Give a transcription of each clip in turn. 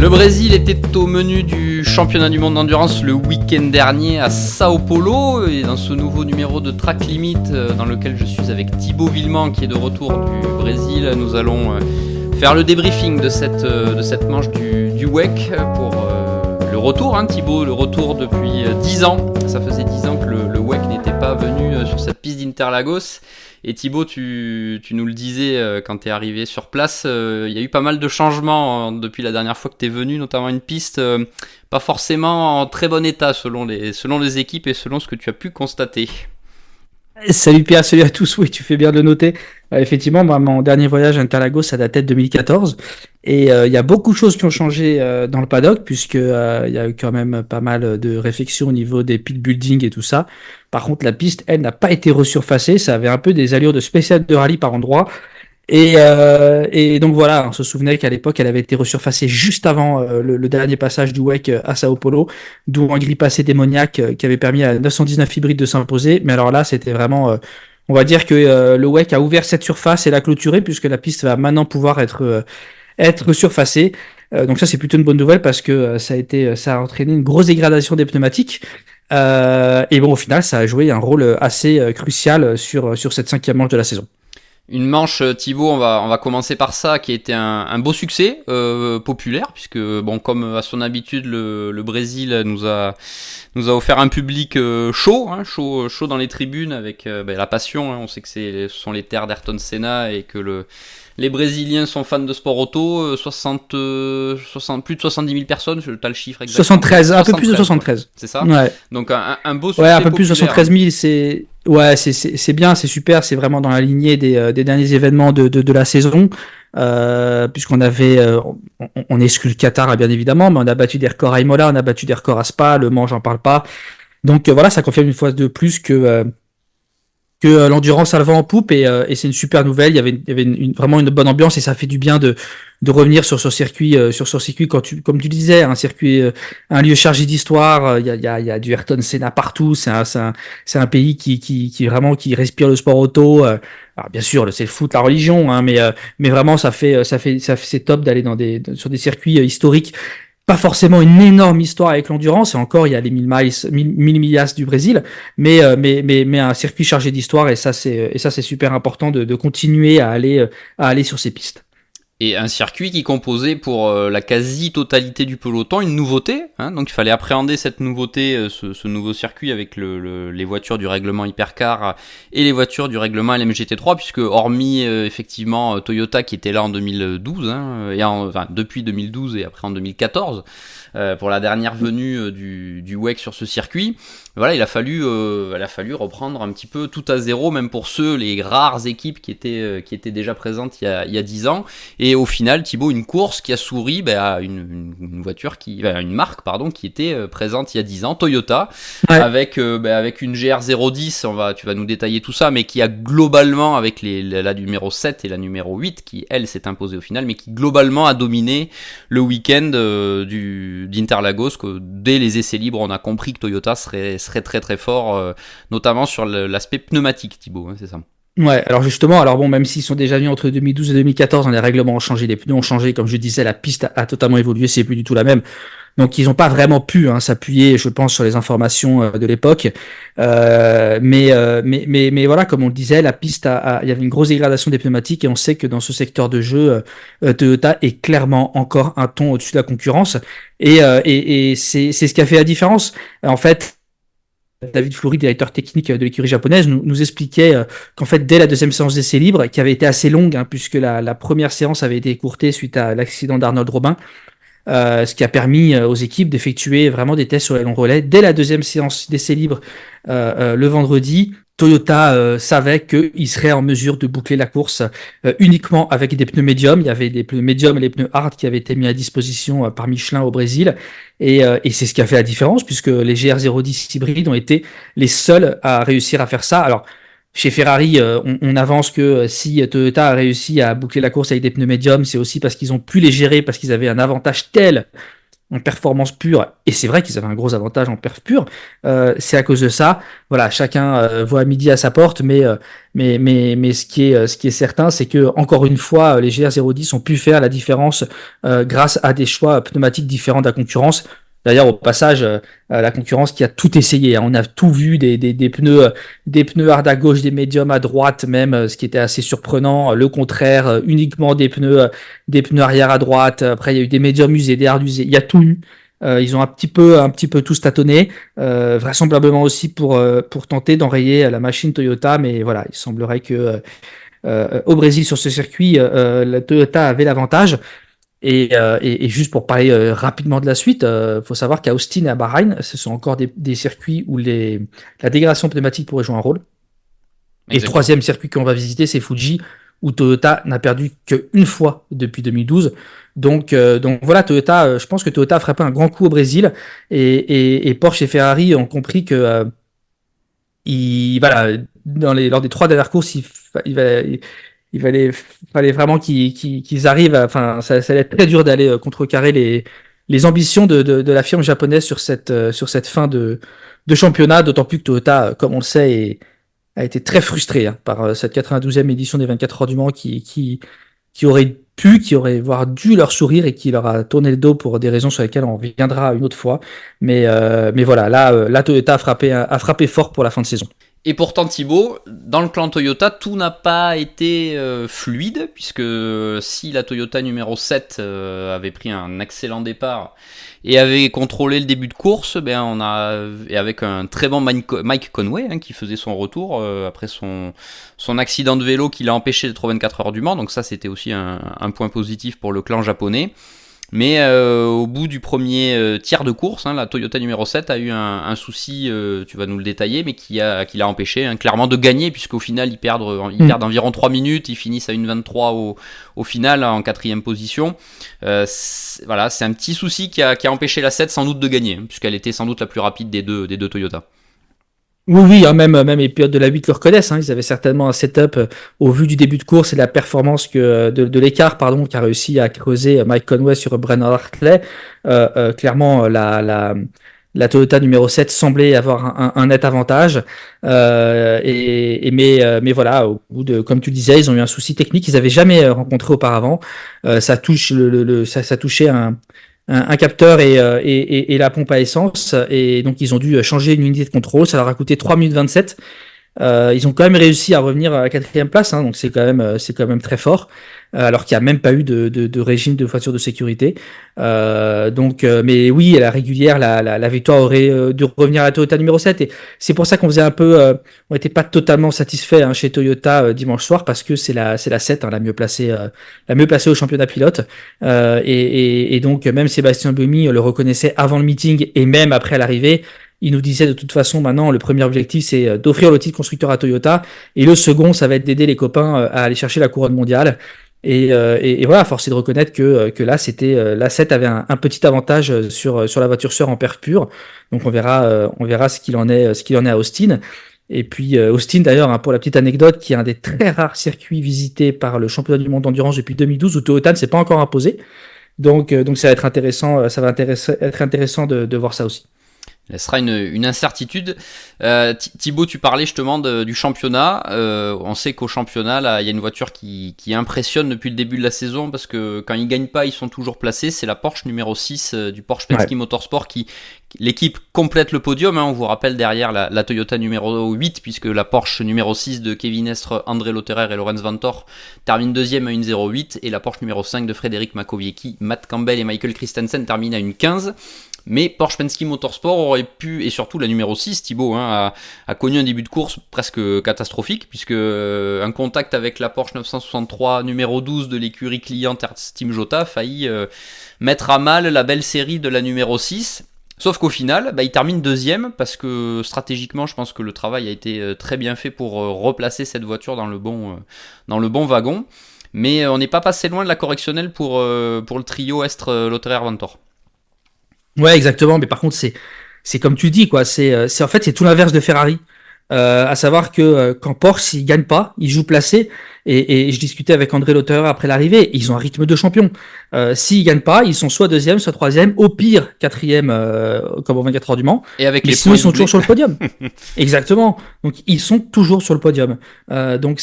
Le Brésil était au menu du championnat du monde d'endurance le week-end dernier à Sao Paulo, et dans ce nouveau numéro de Track Limit dans lequel je suis avec Thibaut Villemont qui est de retour du Brésil, nous allons faire le débriefing de cette manche du WEC pour le retour, Thibaut, le retour depuis 10 ans. Ça faisait 10 ans que le WEC n'était pas venu sur cette piste d'Interlagos. Et Thibaut, tu nous le disais quand tu es arrivé sur place, il y a eu pas mal de changements depuis la dernière fois que tu es venu, notamment une piste pas forcément en très bon état selon les équipes et selon ce que tu as pu constater. Salut Pierre, salut à tous, oui tu fais bien de le noter. Effectivement, mon dernier voyage à Interlagos ça datait de 2014 et il y a beaucoup de choses qui ont changé dans le paddock puisque il y a eu quand même pas mal de réflexions au niveau des pit building et tout ça. Par contre la piste elle n'a pas été resurfacée, ça avait un peu des allures de spécial de rallye par endroits. Et donc voilà, on se souvenait qu'à l'époque, elle avait été resurfacée juste avant le dernier passage du WEC à Sao Paulo, d'où un grille passé démoniaque qui avait permis à 919 hybrides de s'imposer. Mais alors là, c'était vraiment, on va dire que le WEC a ouvert cette surface et l'a clôturée puisque la piste va maintenant pouvoir être surfacée. Donc ça, c'est plutôt une bonne nouvelle parce que ça a entraîné une grosse dégradation des pneumatiques. Et bon, au final, ça a joué un rôle assez crucial sur cette 5e manche de la saison. Une manche, Thibaut, on va commencer par ça, qui a été un beau succès populaire, puisque bon, comme à son habitude, le Brésil nous a offert un public chaud dans les tribunes avec la passion. On sait que ce sont les terres d'Ayrton Senna et que les Brésiliens sont fans de sport auto. plus de 70 000 personnes, tu as le chiffre exact. 73, un peu plus de 73. Ouais, c'est ça. Ouais. Donc un beau succès. Ouais, un peu plus de populaire. 73 000, c'est bien, c'est super, c'est vraiment dans la lignée des derniers événements de la saison, puisqu'on avait, on exclut le Qatar bien évidemment, mais on a battu des records à Imola, on a battu des records à Spa, Le Mans, j'en parle pas. Donc voilà, ça confirme une fois de plus que l'endurance a le vent en poupe et c'est une super nouvelle. Il y avait vraiment une bonne ambiance et ça fait du bien de revenir sur ce circuit comme tu disais, un circuit, un lieu chargé d'histoire. Il y a du Ayrton Senna partout. C'est un pays qui vraiment qui respire le sport auto. Alors bien sûr, c'est le foot, la religion, mais vraiment c'est top d'aller sur des circuits historiques. Pas forcément une énorme histoire avec l'endurance, et encore il y a les 1000 millas du Brésil, mais un circuit chargé d'histoire, et ça c'est super important de continuer à aller sur ces pistes. Et un circuit qui composait pour la quasi-totalité du peloton une nouveauté, donc il fallait appréhender cette nouveauté, ce nouveau circuit avec les voitures du règlement Hypercar et les voitures du règlement LMGT3, puisque hormis effectivement Toyota qui était là en 2012, depuis 2012 et après en 2014, pour la dernière venue du WEC sur ce circuit, voilà, il a fallu reprendre un petit peu tout à zéro, même pour les rares équipes qui étaient déjà présentes il y a 10 ans. Et au final, Thibaut, une course qui a souri à une marque qui était présente il y a 10 ans, Toyota, ouais. avec une GR 010, tu vas nous détailler tout ça, mais qui a globalement, avec la numéro 7 et la numéro 8, qui elle s'est imposée au final, mais qui globalement a dominé le week-end d'Interlagos, que dès les essais libres, on a compris que Toyota serait très très fort, notamment sur l'aspect pneumatique, Thibaut, c'est ça. Ouais, alors bon, même s'ils sont déjà venus entre 2012 et 2014, les règlements ont changé, les pneus ont changé, comme je disais, la piste a totalement évolué, c'est plus du tout la même. Donc ils n'ont pas vraiment pu s'appuyer, je pense, sur les informations de l'époque. Mais voilà, comme on le disait, la piste il y avait une grosse dégradation des pneumatiques et on sait que dans ce secteur de jeu, Toyota est clairement encore un ton au-dessus de la concurrence. Et c'est ce qui a fait la différence. En fait, David Fleury, directeur technique de l'écurie japonaise, nous expliquait qu'en fait, dès la deuxième séance d'essai libre, qui avait été assez longue, puisque la première séance avait été écourtée suite à l'accident d'Arnold Robin, ce qui a permis aux équipes d'effectuer vraiment des tests sur les longs relais. Dès la deuxième séance d'essai libre, le vendredi, Toyota savait qu'il serait en mesure de boucler la course uniquement avec des pneus médiums. Il y avait des pneus médiums et les pneus hard qui avaient été mis à disposition par Michelin au Brésil. Et c'est ce qui a fait la différence, puisque les GR010 hybrides ont été les seuls à réussir à faire ça. Alors, chez Ferrari, on avance que si Toyota a réussi à boucler la course avec des pneus médiums, c'est aussi parce qu'ils ont pu les gérer, parce qu'ils avaient un avantage tel en performance pure, et c'est vrai qu'ils avaient un gros avantage en perf pure, c'est à cause de ça. Voilà, chacun voit midi à sa porte, mais ce qui est certain, c'est que encore une fois, les GR010 ont pu faire la différence grâce à des choix pneumatiques différents de la concurrence. D'ailleurs, au passage, la concurrence qui a tout essayé, hein. On a tout vu, des pneus hard à gauche, des médiums à droite, même, ce qui était assez surprenant. Le contraire, uniquement des pneus arrière à droite. Après, il y a eu des médiums usés, des hard usés. Il y a tout eu. Ils ont un petit peu tous tâtonné, vraisemblablement aussi pour tenter d'enrayer la machine Toyota. Mais voilà, il semblerait que au Brésil, sur ce circuit, la Toyota avait l'avantage. Et juste pour parler rapidement de la suite, faut savoir qu'à Austin et à Bahreïn, ce sont encore des circuits où la dégradation pneumatique pourrait jouer un rôle. Et le Exactement. troisième circuit qu'on va visiter, c'est Fuji, où Toyota n'a perdu qu'une fois depuis 2012. Donc voilà, Toyota, je pense que Toyota a frappé un grand coup au Brésil, et Porsche et Ferrari ont compris que voilà, lors des 3 dernières courses, fallait vraiment qu'ils arrivent enfin, ça allait être très dur d'aller contrecarrer les ambitions de la firme japonaise sur cette fin de championnat, d'autant plus que Toyota, comme on le sait, a été très frustré, hein, par cette 92e édition des 24 heures du Mans qui aurait voire dû leur sourire et qui leur a tourné le dos pour des raisons sur lesquelles on reviendra une autre fois. Mais voilà, là, la Toyota a frappé fort pour la fin de saison. Et pourtant Thibaut, dans le clan Toyota, tout n'a pas été fluide, puisque si la Toyota numéro 7 avait pris un excellent départ et avait contrôlé le début de course, et avec un très bon Mike Conway, hein, qui faisait son retour après son accident de vélo qui l'a empêché d'être aux 24 heures du Mans, donc ça c'était aussi un point positif pour le clan japonais. Mais au bout du premier tiers de course, hein, la Toyota numéro 7 a eu un souci, tu vas nous le détailler, mais qui l'a empêché, hein, clairement de gagner, puisqu'au final ils perdent environ 3 minutes, ils finissent à 1,23 au final, en 4ème position. Voilà, c'est un petit souci qui a empêché la 7 sans doute de gagner, hein, puisqu'elle était sans doute la plus rapide des deux Toyota. Oui, oui, hein, même les pilotes de la 8 le reconnaissent, hein. Ils avaient certainement un setup au vu du début de course et de la performance de l'écart, pardon, qu'a réussi à creuser Mike Conway sur Brennan Hartley. Clairement, la Toyota numéro 7 semblait avoir un net avantage. Mais voilà, au bout de, comme tu disais, ils ont eu un souci technique qu'ils avaient jamais rencontré auparavant. Ça touchait un capteur et la pompe à essence, et donc ils ont dû changer une unité de contrôle. Ça leur a coûté 3 minutes 27. Ils ont quand même réussi à revenir à la 4ème place, hein, donc c'est quand même très fort, alors qu'il n'y a même pas eu de régime de voiture de sécurité. Mais oui, à la régulière, la victoire aurait dû revenir à la Toyota numéro 7, et c'est pour ça qu'on faisait on n'était pas totalement satisfait, hein, chez Toyota dimanche soir, parce que c'est la 7, hein, la mieux placée au championnat pilote. Et donc même Sébastien Buemi le reconnaissait avant le meeting et même après l'arrivée. Il nous disait de toute façon, maintenant, le premier objectif, c'est d'offrir le titre constructeur à Toyota. Et le second, ça va être d'aider les copains à aller chercher la couronne mondiale. Et voilà, force est de reconnaître que là, la 7 avait un petit avantage sur la voiture sœur en perf pure. Donc on verra ce qu'il en est à Austin. Et puis Austin, d'ailleurs, hein, pour la petite anecdote, qui est un des très rares circuits visités par le championnat du monde d'endurance depuis 2012, où Toyota ne s'est pas encore imposé. Donc ça va être intéressant, être intéressant de voir ça aussi. Ce sera une incertitude. Thibaut, tu parlais justement du championnat. On sait qu'au championnat, là, il y a une voiture qui impressionne depuis le début de la saison, parce que quand ils gagnent pas, ils sont toujours placés. C'est la Porsche numéro 6 du Porsche Penske Motorsport l'équipe complète le podium, hein. On vous rappelle derrière la Toyota numéro 8, puisque la Porsche numéro 6 de Kevin Estre, André Lotterer et Lorenz Vanthoor termine deuxième à 1,08, et la Porsche numéro 5 de Frédéric Makowiecki, Matt Campbell et Michael Christensen terminent à 1,15. Mais Porsche Penske Motorsport aurait pu, et surtout la numéro 6, Thibaut, hein, a connu un début de course presque catastrophique, puisque un contact avec la Porsche 963 numéro 12 de l'écurie cliente Team Jota a failli mettre à mal la belle série de la numéro 6. Sauf qu'au final, il termine deuxième, parce que stratégiquement, je pense que le travail a été très bien fait pour replacer cette voiture dans le bon wagon. Mais on n'est pas passé loin de la correctionnelle pour le trio Estre, Lotterer, Vanthoor. Ouais, exactement. Mais par contre, c'est comme tu dis, quoi. En fait, c'est tout l'inverse de Ferrari. À savoir que quand Porsche, s'ils gagnent pas, ils jouent placé. Et je discutais avec André Lauter après l'arrivée, ils ont un rythme de champion. S'ils gagnent pas, ils sont soit deuxième, soit troisième, au pire quatrième, comme au 24 heures du Mans. Et avec Mais les sinon, points ils sont doublés. toujours sur le podium. Exactement. Donc ils sont toujours sur le podium. Donc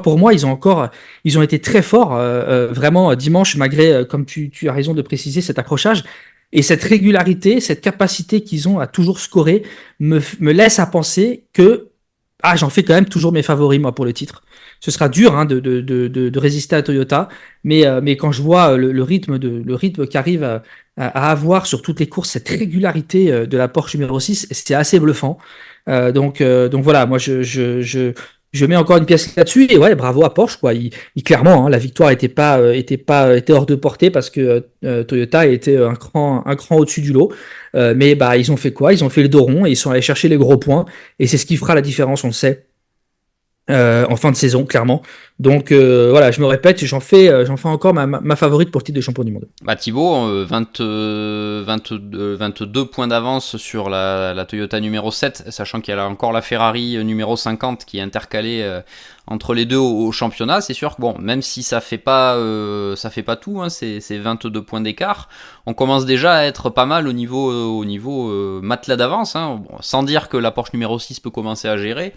pour moi, ils ont été très forts vraiment dimanche, malgré, comme tu as raison de préciser, cet accrochage. Et cette régularité, cette capacité qu'ils ont à toujours scorer me laisse à penser que j'en fais quand même toujours mes favoris, moi, pour le titre. Ce sera dur hein, de résister à Toyota, mais quand je vois le rythme qu'arrive à avoir sur toutes les courses, cette régularité de la Porsche numéro 6, c'est assez bluffant. Donc voilà, moi je mets encore une pièce là-dessus et ouais, bravo à Porsche quoi. Clairement, hein, la victoire était hors de portée parce que Toyota était un cran au-dessus du lot. Mais bah ils ont fait quoi? Ils ont fait le dos rond et ils sont allés chercher les gros points et c'est ce qui fera la différence, on le sait. En fin de saison, clairement. Donc voilà, je me répète, j'en fais encore ma favorite pour le titre de champion du monde. Bah Thibaut, 22 points d'avance sur la Toyota numéro 7, sachant qu'il y a encore la Ferrari numéro 50 qui est intercalée entre les deux au championnat. C'est sûr que bon, même si ça fait pas tout, hein, c'est 22 points d'écart, on commence déjà à être pas mal au niveau matelas d'avance, hein. Bon, sans dire que la Porsche numéro 6 peut commencer à gérer.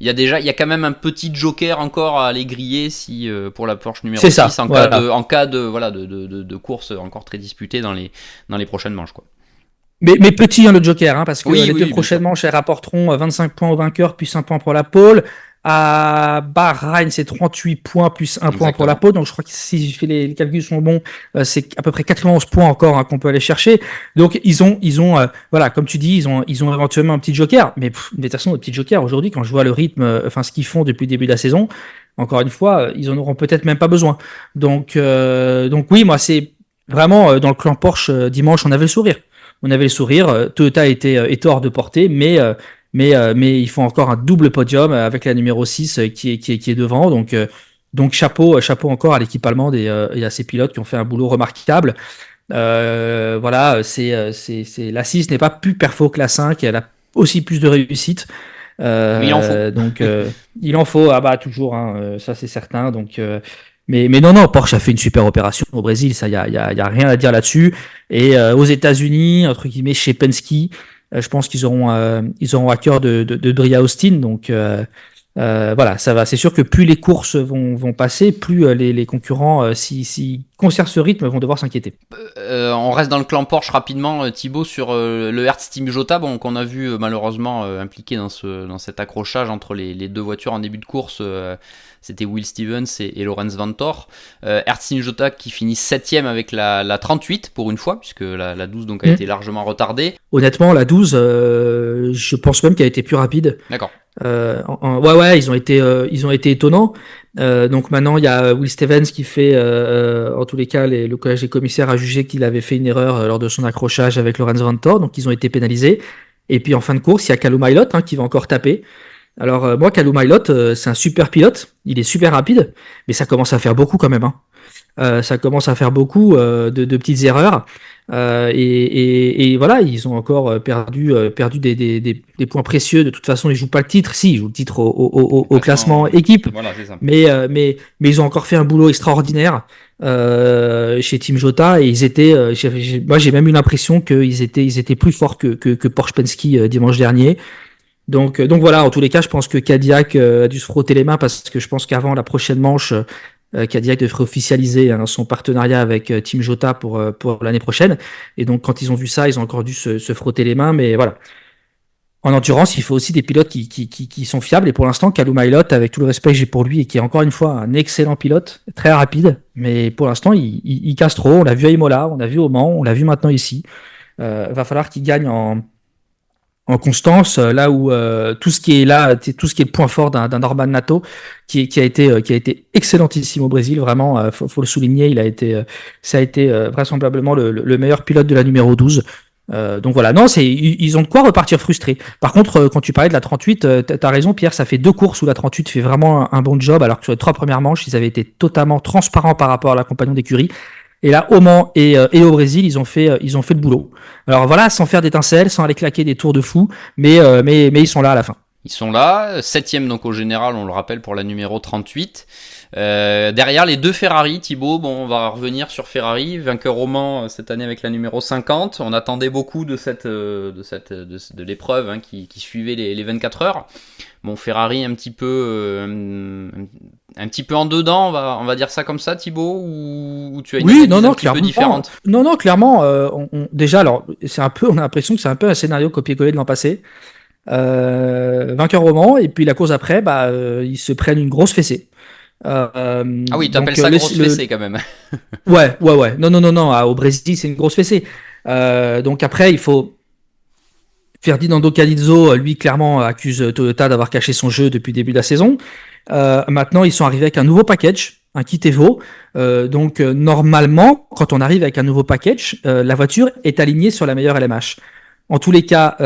Il y a quand même un petit joker encore à aller griller si pour la Porsche numéro 6 ça, voilà. en cas de course encore très disputée dans les prochaines manches quoi. Mais petit hein, le Joker, hein, parce que Oui, les oui, deux oui, bien sûr. prochaines manches, elles rapporteront 25 points au vainqueur, plus 1 point pour la pole. À Bahreïn, c'est 38 points, plus 1 point pour la Exactement. pole. Donc je crois que si je fais les calculs sont bons, c'est à peu près 91 points encore hein, qu'on peut aller chercher. Donc voilà, comme tu dis, ils ont éventuellement un petit Joker. Mais de toute façon, le petit Joker, aujourd'hui, quand je vois le rythme, enfin ce qu'ils font depuis le début de la saison, encore une fois, ils en auront peut-être même pas besoin. Donc oui, moi c'est vraiment dans le clan Porsche, dimanche, on avait le sourire. On avait le sourire. Toyota était hors de portée, mais ils font encore un double podium avec la numéro 6 qui est devant. Donc chapeau encore à l'équipe allemande et à ses pilotes qui ont fait un boulot remarquable. Voilà, la 6 n'est pas plus perfo que la 5, et elle a aussi plus de réussite. Mais il en faut. Il en faut, ah bah toujours, hein, ça c'est certain. Mais non, Porsche a fait une super opération au Brésil, ça y a rien à dire là-dessus. Et aux États-Unis, entre guillemets, chez Penske, je pense ils auront à cœur de briller à Austin. Donc voilà, ça va. C'est sûr que plus les courses vont passer, plus les concurrents, s'ils conservent ce rythme, vont devoir s'inquiéter. On reste dans le clan Porsche rapidement, Thibaut, sur le Hertz Team Jota, bon, qu'on a vu malheureusement impliqué dans cet accrochage entre les deux voitures en début de course. C'était Will Stevens et Lorenz Vanthoor. Hertz Team Jota qui finit 7ème avec la 38 pour une fois, puisque la 12 donc a été largement retardée. Honnêtement, la 12, je pense même qu'elle a été plus rapide. D'accord. Ouais, ils ont été étonnants. Donc maintenant, il y a Will Stevens qui fait, en tous les cas, le collège des commissaires a jugé qu'il avait fait une erreur lors de son accrochage avec Lorenz Vanthoor, donc ils ont été pénalisés. Et puis en fin de course, il y a Callum Ilott qui va encore taper. Alors moi, Callum Ilott, c'est un super pilote, il est super rapide, mais ça commence à faire beaucoup quand même. Hein. Ça commence à faire beaucoup de petites erreurs. Et voilà, ils ont encore perdu des points précieux. De toute façon, ils jouent pas le titre. Si, ils jouent le titre au classement équipe. Voilà, c'est ça. Mais ils ont encore fait un boulot extraordinaire chez Team Jota. Et moi, j'ai même eu l'impression qu'ils étaient plus forts que Porsche Penske dimanche dernier. Donc voilà, en tous les cas, je pense que Cadillac a dû se frotter les mains parce que je pense qu'avant la prochaine manche, Cadillac devrait officialiser hein, son partenariat avec Team Jota pour l'année prochaine. Et donc, quand ils ont vu ça, ils ont encore dû se frotter les mains. Mais voilà. En endurance, il faut aussi des pilotes qui sont fiables. Et pour l'instant, Callum Ilott, avec tout le respect que j'ai pour lui, et qui est encore une fois un excellent pilote, très rapide. Mais pour l'instant, il casse trop. On l'a vu à Imola, on l'a vu au Mans, on l'a vu maintenant ici. Va falloir qu'il gagne en constance, là où tout ce qui est le point fort d'un Norman Nato, qui a été excellentissime au Brésil, vraiment, faut le souligner, ça a été vraisemblablement le meilleur pilote de la numéro 12. Donc voilà, non, ils ont de quoi repartir frustrés. Par contre, quand tu parlais de la 38, t'as raison, Pierre, ça fait 2 courses où la 38 fait vraiment un bon job, alors que sur les 3 premières manches, ils avaient été totalement transparents par rapport à la compagnon d'écurie. Et là, au Mans et au Brésil, ils ont fait le boulot. Alors voilà, sans faire d'étincelles, sans aller claquer des tours de fou, mais ils sont là à la fin. Ils sont là, 7ème donc au général, on le rappelle pour la numéro 38. Derrière les deux Ferrari, Thibaut, bon, on va revenir sur Ferrari, vainqueur au Mans cette année avec la numéro 50. On attendait beaucoup de l'épreuve hein, qui suivait les 24 heures. Bon, Ferrari un petit peu en dedans, on va dire ça comme ça, Thibaut, ou tu as une analyse un petit peu différente? Non, clairement. Déjà, alors, on a l'impression que c'est un peu un scénario copié-collé de l'an passé. Vainqueur au Mans, et puis la course après, ils se prennent une grosse fessée. Ah oui, tu appelles ça grosse fessée quand même. Ouais. Non. Au Brésil, c'est une grosse fessée. Donc après, il faut. Ferdinando Calizzo, lui, clairement, accuse Toyota d'avoir caché son jeu depuis le début de la saison. Maintenant, ils sont arrivés avec un nouveau package, un kit Evo. Donc, normalement, quand on arrive avec un nouveau package, la voiture est alignée sur la meilleure LMH. En tous les cas,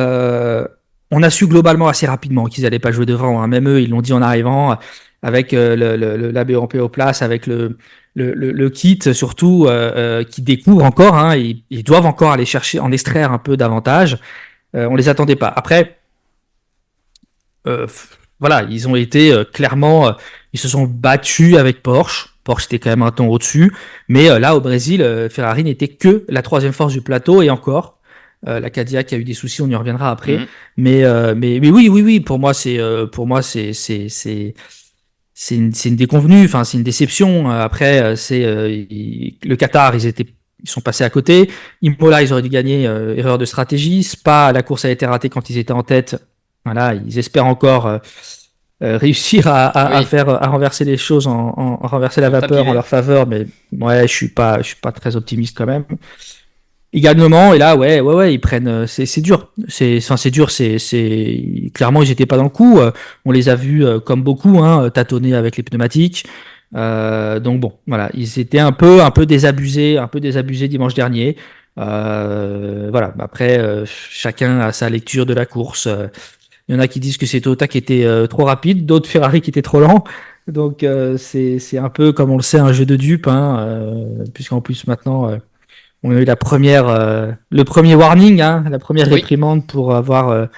on a su globalement assez rapidement qu'ils n'allaient pas jouer devant. Hein. Même eux, ils l'ont dit en arrivant, avec la BOP au place, avec le kit surtout, qui découvre encore. Hein, ils doivent encore aller chercher, en extraire un peu davantage. On les attendait pas. Après, voilà, ils ont été clairement, ils se sont battus avec Porsche. Porsche était quand même un ton au-dessus, mais là au Brésil, Ferrari n'était que la troisième force du plateau et encore. La Cadillac a eu des soucis, on y reviendra après. Mais oui, pour moi c'est une déconvenue, enfin c'est une déception. Après le Qatar, ils sont passés à côté. Imola, ils auraient dû gagner, erreur de stratégie. Spa, la course a été ratée quand ils étaient en tête. Voilà, ils espèrent encore réussir à renverser les choses, en renverser la vapeur en leur faveur. Mais ouais, je suis pas très optimiste quand même. Ils gagnent le Mans et là, ouais, ils prennent. C'est dur. C'est dur. Clairement, ils étaient pas dans le coup. On les a vus comme beaucoup, hein, tâtonner avec les pneumatiques. Donc bon, voilà, ils étaient un peu désabusés dimanche dernier. Voilà. Après, chacun a sa lecture de la course. Il y en a qui disent que c'est Toyota qui était trop rapide, d'autres Ferrari qui était trop lent. Donc c'est un peu, comme on le sait, un jeu de dupes, hein, puisqu'en plus maintenant on a eu le premier warning, hein, la première réprimande pour avoir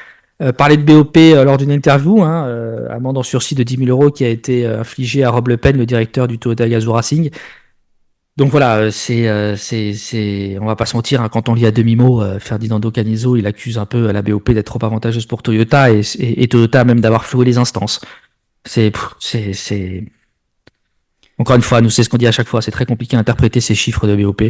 parlé de BOP lors d'une interview, hein, amende en sursis de 10 000 euros qui a été infligée à Rob Le Pen, le directeur du Toyota Gazoo Racing. Donc voilà, on va pas se mentir, hein, quand on lit à demi-mot, Ferdinando Canizo, il accuse un peu la BOP d'être trop avantageuse pour Toyota et Toyota même d'avoir floué les instances. Encore une fois, nous c'est ce qu'on dit à chaque fois, c'est très compliqué à interpréter ces chiffres de BOP.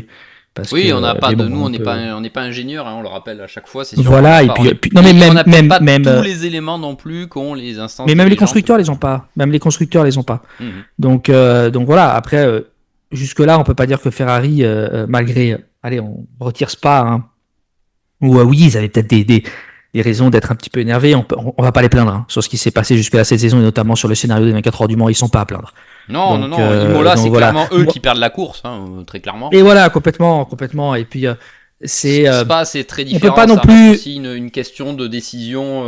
Oui, on n'a pas nous, on n'est pas ingénieur, hein, on le rappelle à chaque fois. C'est sûr. Voilà, et puis non mais même tous les éléments non plus qu'ont les instances. Mais même les constructeurs les ont pas. Donc voilà. Après, jusque là, on peut pas dire que Ferrari, malgré, allez, on retire Spa, hein, ou oui, ils avaient peut-être des raisons d'être un petit peu énervés. On va pas les plaindre, hein, sur ce qui s'est passé jusque là cette saison et notamment sur le scénario des 24 heures du Mans. Ils sont pas à plaindre. Non, Imola, c'est clairement eux qui perdent la course, hein, très clairement. Et voilà, complètement. Et puis, c'est très différent. On peut pas non ça plus. C'est aussi une question de décision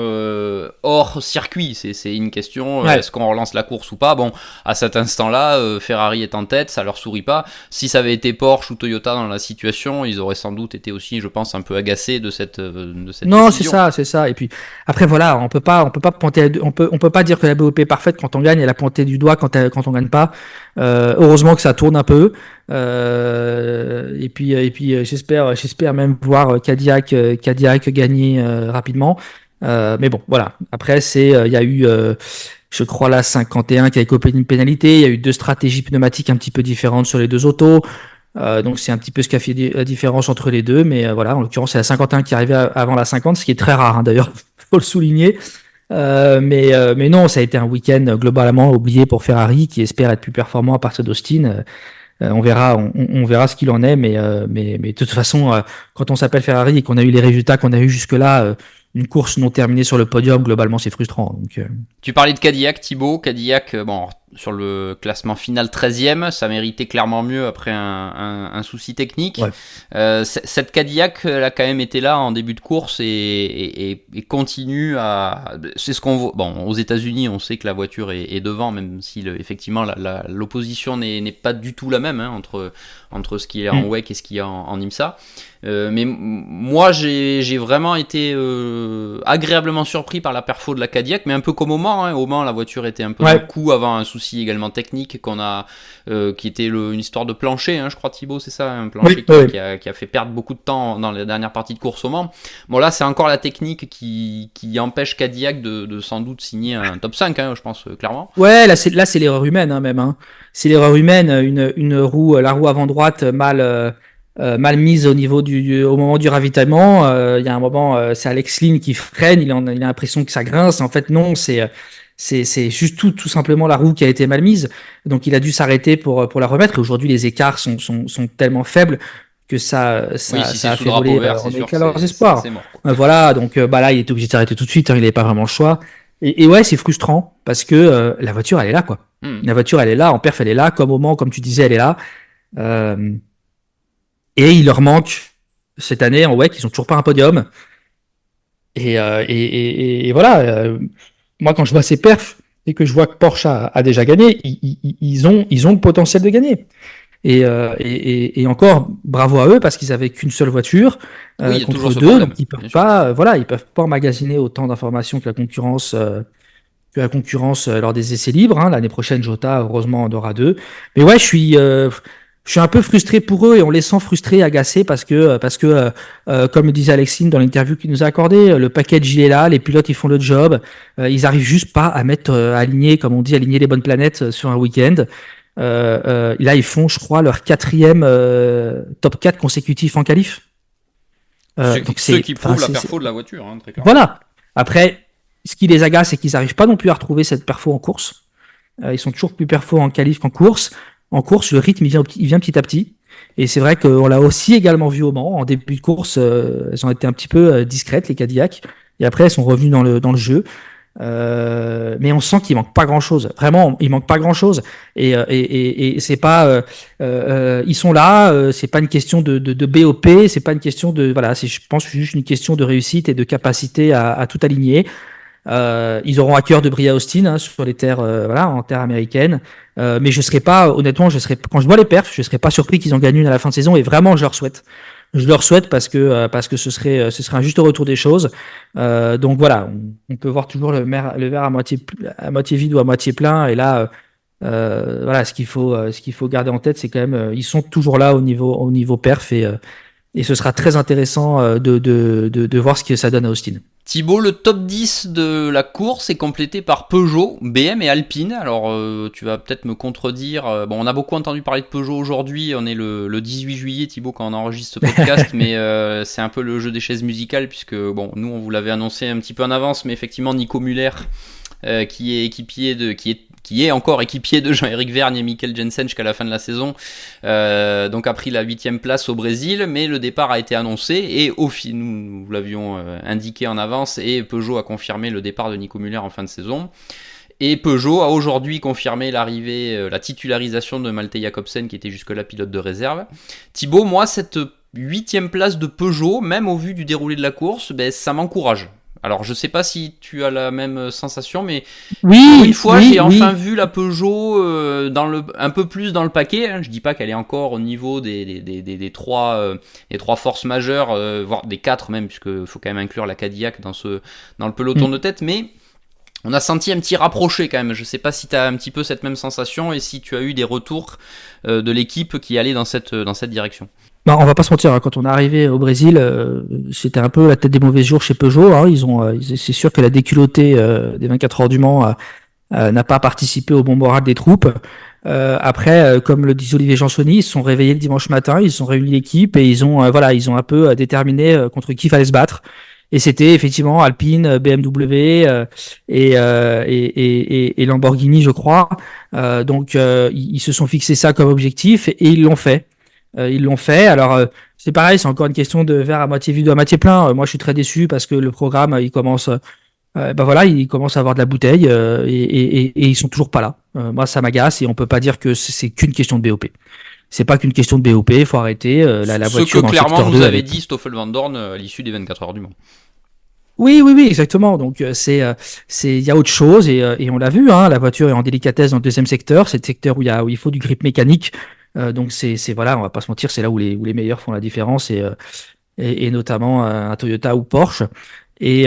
hors circuit. C'est une question est-ce qu'on relance la course ou pas. Bon, à cet instant-là, Ferrari est en tête, ça leur sourit pas. Si ça avait été Porsche ou Toyota dans la situation, ils auraient sans doute été aussi, je pense, un peu agacés de cette non, décision. c'est ça. Et puis après, voilà, on peut pas dire que la BOP est parfaite quand on gagne et la pointer du doigt quand on gagne pas. Heureusement que ça tourne un peu. Et puis j'espère même voir Cadillac gagner rapidement. Mais bon, voilà. Après, il y a eu, je crois, la 51 qui a écopé d'une pénalité. Il y a eu deux stratégies pneumatiques un petit peu différentes sur les deux autos. Donc c'est un petit peu ce qui a fait la différence entre les deux. Mais voilà, en l'occurrence, c'est la 51 qui est arrivée avant la 50, ce qui est très rare, hein, d'ailleurs, faut le souligner. Mais non, ça a été un week-end globalement oublié pour Ferrari, qui espère être plus performant à partir d'Austin. On verra ce qu'il en est, mais de toute façon, quand on s'appelle Ferrari et qu'on a eu les résultats qu'on a eu jusque-là, une course non terminée sur le podium, globalement, c'est frustrant. Donc, Tu parlais de Cadillac, Thibaut. Cadillac, bon, sur le classement final 13e, ça méritait clairement mieux après un souci technique. Ouais. Cette Cadillac, elle a quand même été là en début de course et continue à... C'est ce qu'on voit. Bon, aux États-Unis, on sait que la voiture est devant, même si effectivement l'opposition n'est pas du tout la même entre ce qui est en WEC et ce qu'il y a en IMSA. Mais moi j'ai vraiment été agréablement surpris par la perfo de la Cadillac, mais un peu comme au Mans, la voiture était un peu dans le coup avant un souci également technique qui était une histoire de plancher, je crois, Thibaut, c'est ça, un plancher qui a fait perdre beaucoup de temps dans la dernière partie de course au Mans. Bon, là c'est encore la technique qui empêche Cadillac de sans doute signer un top 5, je pense clairement. Ouais, là c'est l'erreur humaine même. C'est l'erreur humaine, la roue avant droite mal mise au moment du ravitaillement. Il y a un moment, c'est Alex Lynn qui freine, il a l'impression que ça grince. En fait, non, c'est juste tout simplement la roue qui a été mal mise. Donc, il a dû s'arrêter pour la remettre. Et aujourd'hui, les écarts sont tellement faibles que ça a fait voler leurs espoirs. Voilà, donc là, il était obligé de s'arrêter tout de suite. Il n'avait pas vraiment le choix. Et ouais, c'est frustrant parce que la voiture, elle est là, quoi. La voiture, elle est là. En perf, elle est là. Comme au Mans, comme tu disais, elle est là. Et il leur manque cette année en WEC, ils ont toujours pas un podium. Et voilà. Moi, quand je vois ces perfs et que je vois que Porsche a déjà gagné, ils ont le potentiel de gagner. Et encore, bravo à eux parce qu'ils avaient qu'une seule voiture contre deux, donc ils peuvent pas, ils peuvent pas emmagasiner autant d'informations que la concurrence. Lors des essais libres. L'année prochaine, Jota, heureusement, en aura 2. Mais ouais, je suis un peu frustré pour eux et on les sent frustrés, agacés parce que comme le disait Alexine dans l'interview qu'il nous a accordé, le package il est là, les pilotes ils font le job, ils arrivent juste pas à aligner les bonnes planètes sur un week-end. Là ils font, je crois, leur 4e top 4 consécutif en qualif. Donc ceux qui prouvent la perfo de la voiture, très clairement. Voilà. Après, ce qui les agace, c'est qu'ils n'arrivent pas non plus à retrouver cette perfo en course. Ils sont toujours plus perfo en qualif qu'en course. En course, le rythme, il vient petit à petit. Et c'est vrai qu'on l'a aussi également vu au Mans. En début de course, elles ont été un petit peu discrètes, les Cadillac. Et après, elles sont revenues dans le jeu. Mais on sent qu'il manque pas grand-chose. Vraiment, il manque pas grand-chose. Et c'est pas... ils sont là, c'est pas une question de BOP, c'est pas une question de... Voilà, c'est, je pense, juste une question de réussite et de capacité à tout aligner. Ils auront à cœur de briller à Austin sur les terres, en terre américaine. Mais je serais pas, honnêtement, quand je vois les perfs, je serais pas surpris qu'ils en gagnent une à la fin de saison. Et vraiment, je leur souhaite. Je leur souhaite parce que ce serait un juste retour des choses. Donc voilà, on peut voir toujours le verre à moitié vide ou à moitié plein. Et là, ce qu'il faut garder en tête, c'est quand même, ils sont toujours là au niveau perf et ce sera très intéressant de voir ce que ça donne à Austin. Thibaut, le top 10 de la course est complété par Peugeot, BM et Alpine. Alors, tu vas peut-être me contredire. On a beaucoup entendu parler de Peugeot aujourd'hui. On est le 18 juillet, Thibaut, quand on enregistre ce podcast. Mais c'est un peu le jeu des chaises musicales, puisque, nous, on vous l'avait annoncé un petit peu en avance. Mais effectivement, Nico Müller, qui est encore équipier de Jean-Éric Vergne et Mikkel Jensen jusqu'à la fin de la saison, donc a pris la 8e place au Brésil, mais le départ a été annoncé et nous l'avions indiqué en avance et Peugeot a confirmé le départ de Nico Müller en fin de saison. Et Peugeot a aujourd'hui confirmé la titularisation de Malte Jakobsen qui était jusque-là pilote de réserve. Thibaut, moi cette 8e place de Peugeot, même au vu du déroulé de la course, ça m'encourage. Alors, je sais pas si tu as la même sensation, mais pour une fois, j'ai enfin vu la Peugeot un peu plus dans le paquet. Je dis pas qu'elle est encore au niveau des trois forces majeures, voire des 4 même, puisque faut quand même inclure la Cadillac dans le peloton de tête, mais on a senti un petit rapproché quand même. Je sais pas si tu as un petit peu cette même sensation et si tu as eu des retours de l'équipe qui allait dans cette direction. On va pas se mentir, quand on est arrivé au Brésil, c'était un peu la tête des mauvais jours chez Peugeot. C'est sûr que la déculottée des 24 heures du Mans n'a pas participé au bon moral des troupes. Après, comme le disait Olivier Jansoni, ils se sont réveillés le dimanche matin, ils ont réuni l'équipe et ils ont un peu déterminé contre qui fallait se battre. Et c'était effectivement Alpine, BMW et Lamborghini, je crois. Donc ils se sont fixés ça comme objectif et ils l'ont fait. Alors c'est pareil, c'est encore une question de verre à moitié vide ou à moitié plein. Moi je suis très déçu parce que le programme il commence à avoir de la bouteille et ils sont toujours pas là. Moi, ça m'agace et on peut pas dire que c'est qu'une question de BOP. C'est pas qu'une question de BOP, il faut arrêter. La Ce voiture que dans le clairement secteur nous 2 avait avec... dit Stoffel Van Dorn à l'issue des 24 heures du Mans. Oui, exactement. Donc il y a autre chose et on l'a vu, hein, la voiture est en délicatesse dans le deuxième secteur, c'est le secteur où il faut du grip mécanique. Donc c'est voilà, on va pas se mentir, c'est là où les meilleurs font la différence et notamment un Toyota ou Porsche. Et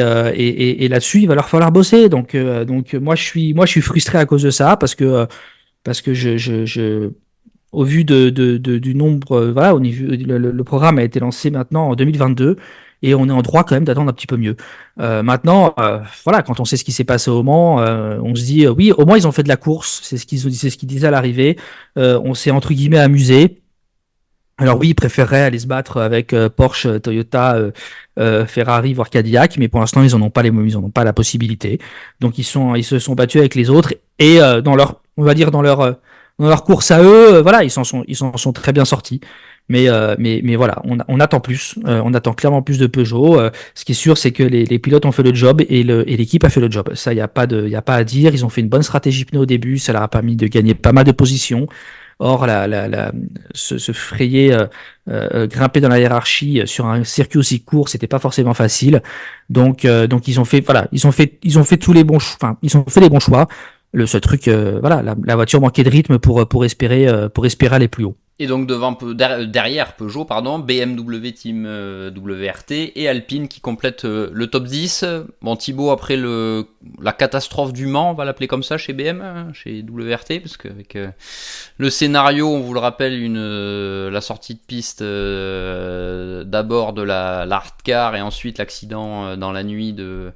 là-dessus, il va leur falloir bosser. Donc moi je suis frustré à cause de ça parce que au vu du nombre, voilà, au niveau, le programme a été lancé maintenant en 2022 et on est en droit quand même d'attendre un petit peu mieux. Maintenant, voilà, quand on sait ce qui s'est passé au Mans, on se dit, oui, au moins ils ont fait de la course, c'est ce qu'ils disaient à l'arrivée. On s'est entre guillemets amusé. Alors oui, ils préféreraient aller se battre avec Porsche, Toyota, Ferrari, voire Cadillac, mais pour l'instant ils en ont pas ils en ont pas la possibilité. Donc ils se sont battus avec les autres et dans leur, on va dire dans leur course à eux, voilà, ils s'en sont très bien sortis. Mais voilà, on attend plus, on attend clairement plus de Peugeot. Ce qui est sûr, c'est que les pilotes ont fait le job et l'équipe a fait le job. Ça, il y a pas à dire. Ils ont fait une bonne stratégie pneu au début, ça leur a permis de gagner pas mal de positions. Or, se frayer, grimper dans la hiérarchie sur un circuit aussi court, c'était pas forcément facile. Donc ils ont fait, voilà, ils ont fait tous les bons choix. Enfin, ils ont fait les bons choix. Le seul truc, voilà, la voiture manquait de rythme pour espérer aller plus haut. Et donc derrière Peugeot, pardon, BMW Team WRT et Alpine qui complètent le top 10. Bon, Thibaut, après la catastrophe du Mans, on va l'appeler comme ça chez BM, chez WRT, parce qu'avec le scénario, on vous le rappelle, la sortie de piste d'abord de la hardcar et ensuite l'accident dans la nuit de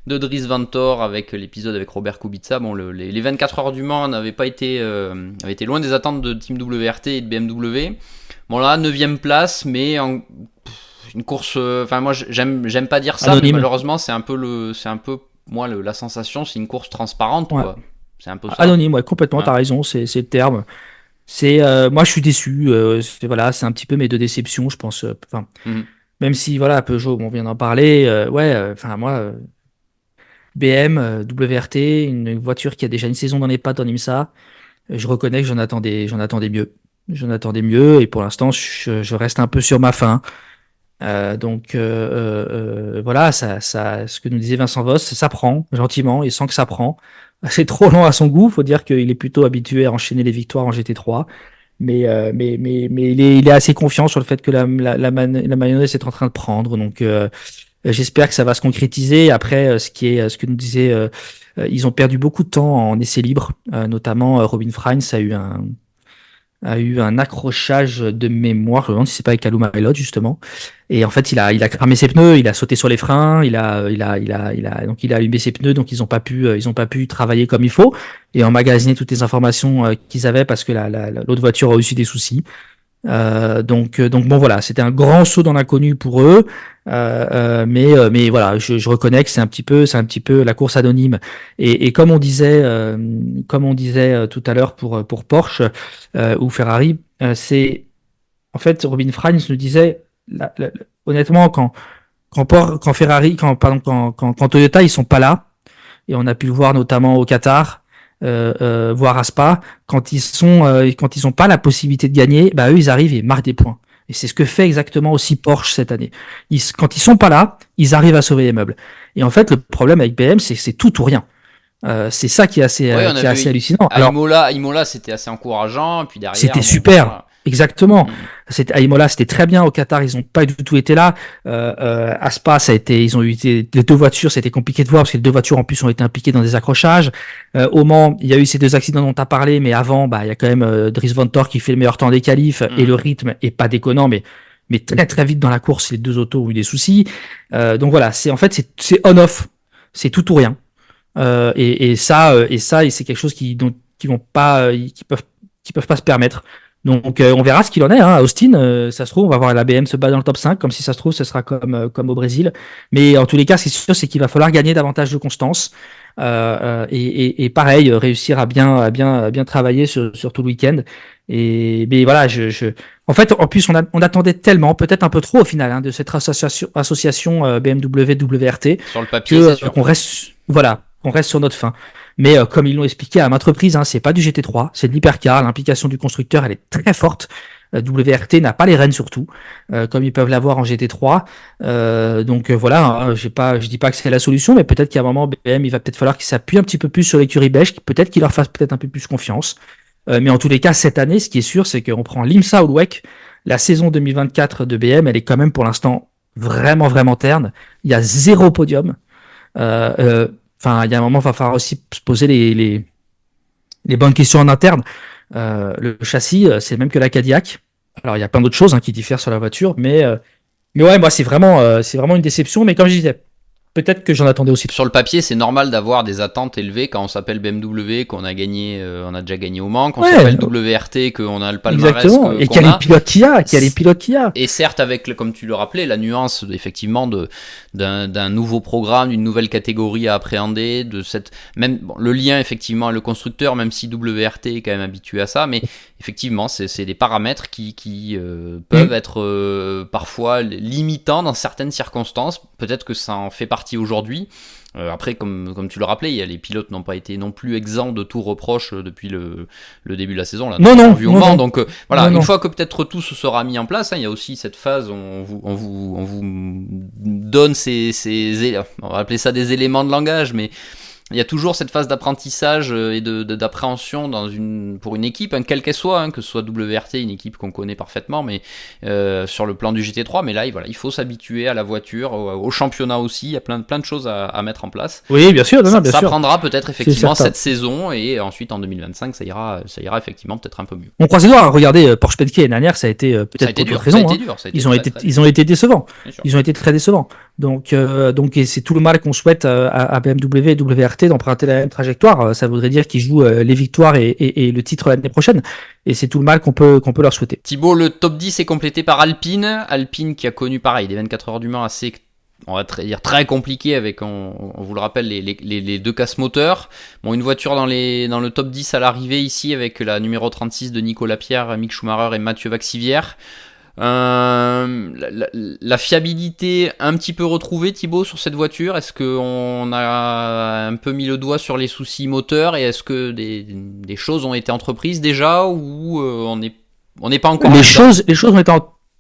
Dries Vanthoor avec l'épisode avec Robert Kubica. Bon, les 24 heures du Mans avaient été loin des attentes de Team WRT et de BMW. Bon là, 9ème place, mais une course. Enfin, moi, j'aime pas dire ça, anonyme. Mais malheureusement, c'est un peu moi la sensation, c'est une course transparente, ouais. Quoi. C'est un peu ça. Anonyme, ouais, complètement. Ouais. T'as raison, c'est le terme. Moi, je suis déçu. Voilà, c'est un petit peu mes deux déceptions, je pense. Même si voilà, Peugeot, on vient d'en parler. Moi. BM, WRT, une voiture qui a déjà une saison dans les pattes en IMSA. Je reconnais que j'en attendais mieux. J'en attendais mieux et pour l'instant, je reste un peu sur ma faim. Voilà, ce que nous disait Vincent Voss, ça prend gentiment et sans que ça prend. C'est trop long à son goût. Faut dire qu'il est plutôt habitué à enchaîner les victoires en GT3. Mais il est assez confiant sur le fait que la mayonnaise est en train de prendre. Donc, j'espère que ça va se concrétiser. Après, ce que nous disait, ils ont perdu beaucoup de temps en essai libre, notamment Robin Freins a eu un accrochage de mémoire. Je me demande si c'est pas avec Aluma Elot justement. Et en fait, il a cramé ses pneus, il a sauté sur les freins, il a allumé ses pneus, donc ils ont pas pu travailler comme il faut et emmagasiner toutes les informations qu'ils avaient parce que l'autre voiture a aussi des soucis. Donc bon voilà, c'était un grand saut dans l'inconnu pour eux, mais voilà, je reconnais que c'est un petit peu la course anonyme et comme on disait tout à l'heure pour Porsche ou Ferrari, c'est en fait Robin Freins nous disait honnêtement quand Ferrari quand Toyota ils sont pas là et on a pu le voir notamment au Qatar. Voire à Spa, quand ils ont pas la possibilité de gagner, bah eux ils arrivent et marquent des points. Et c'est ce que fait exactement aussi Porsche cette année. Quand ils sont pas là, ils arrivent à sauver les meubles. Et en fait, le problème avec BM, c'est que c'est tout ou rien. C'est ça qui est assez, hallucinant. À Imola, c'était assez encourageant. Puis derrière, c'était super. Voilà. Exactement. À Imola, c'était très bien. Au Qatar, ils n'ont pas du tout été là. À Spa, ils ont eu les deux voitures, c'était compliqué de voir parce que les deux voitures en plus ont été impliquées dans des accrochages. Au Mans, il y a eu ces deux accidents dont tu as parlé, mais avant, il y a quand même Dries Vanthoor qui fait le meilleur temps des qualifs et le rythme est pas déconnant, mais très très vite dans la course, les deux autos ont eu des soucis. Donc voilà, c'est on-off, c'est tout ou rien. Et c'est quelque chose qui peuvent pas se permettre. Donc on verra ce qu'il en est. À Austin, ça se trouve, on va voir la BM se battre dans le top 5, comme si ça se trouve, ce sera comme au Brésil. Mais en tous les cas, c'est sûr, c'est qu'il va falloir gagner davantage de constance. Et pareil, réussir à bien travailler sur tout le week-end. Mais voilà, en fait, en plus, on attendait tellement, peut-être un peu trop au final, de cette association BMW WRT. Sur le papier, c'est sûr. Qu'on reste sur notre fin. Mais comme ils l'ont expliqué à maintes reprises, hein, c'est pas du GT3, c'est de l'hypercar. L'implication du constructeur, elle est très forte. WRT n'a pas les rênes surtout, comme ils peuvent l'avoir en GT3. Donc voilà, hein, je dis pas que c'est la solution, mais peut-être qu'à un moment, BM, il va peut-être falloir qu'il s'appuie un petit peu plus sur l'écurie belge, peut-être qu'il leur fasse peut-être un peu plus confiance. Mais en tous les cas, cette année, ce qui est sûr, c'est qu'on prend l'IMSA Oudwek, la saison 2024 de BM, elle est quand même pour l'instant vraiment, vraiment terne. Il y a 0 podium. Il y a un moment, il va falloir aussi se poser les bonnes questions en interne. Le châssis, c'est le même que la Cadillac. Alors, il y a plein d'autres choses qui diffèrent sur la voiture, mais ouais, moi, c'est vraiment une déception. Mais comme je disais, peut-être que j'en attendais aussi. Sur le papier, c'est normal d'avoir des attentes élevées quand on s'appelle BMW, qu'on a gagné, on a déjà gagné au Mans, qu'on s'appelle WRT, qu'on a le palmarès. Exactement. Et qu'il y a les pilotes qu'il y a, Et certes, avec, comme tu le rappelais, la nuance, effectivement, d'un nouveau programme, d'une nouvelle catégorie à appréhender, le lien, effectivement, le constructeur, même si WRT est quand même habitué à ça, mais effectivement, c'est des paramètres qui peuvent être parfois limitants dans certaines circonstances. Peut-être que ça en fait partie aujourd'hui. Après, comme tu le rappelais, les pilotes n'ont pas été non plus exempts de tout reproche depuis le début de la saison. Là, non. Donc voilà, une fois que peut-être tout se sera mis en place, il y a aussi cette phase où on vous donne on va appeler ça des éléments de langage, mais il y a toujours cette phase d'apprentissage et d'appréhension pour une équipe, quelle qu'elle soit, que ce soit WRT, une équipe qu'on connaît parfaitement, mais sur le plan du GT3. Mais là, voilà, il faut s'habituer à la voiture, au championnat aussi. Il y a plein de choses à mettre en place. Oui, bien sûr. Bien sûr. Ça prendra peut-être effectivement cette saison, et ensuite en 2025, ça ira effectivement peut-être un peu mieux. On croise les doigts. Regardez, Porsche Penske l'année dernière, ça a été peut-être pour d'autres raisons. Ils ont été décevants. Ils ont été très décevants. Donc et c'est tout le mal qu'on souhaite à BMW et WRT d'emprunter la même trajectoire. Ça voudrait dire qu'ils jouent les victoires et le titre l'année prochaine. Et c'est tout le mal qu'on peut leur souhaiter. Thibaut, le top 10 est complété par Alpine qui a connu pareil des 24 heures du Mans assez, on va dire, très compliqué avec, on vous le rappelle, les deux casse-moteurs. Bon, une voiture dans le top 10 à l'arrivée ici avec la numéro 36 de Nicolas Pierre, Mick Schumacher et Mathieu Vaxivière. La fiabilité un petit peu retrouvée, Thibaut, sur cette voiture. Est-ce qu'on a un peu mis le doigt sur les soucis moteurs, et est-ce que des choses ont été entreprises déjà, ou on n'est pas encore les choses ont été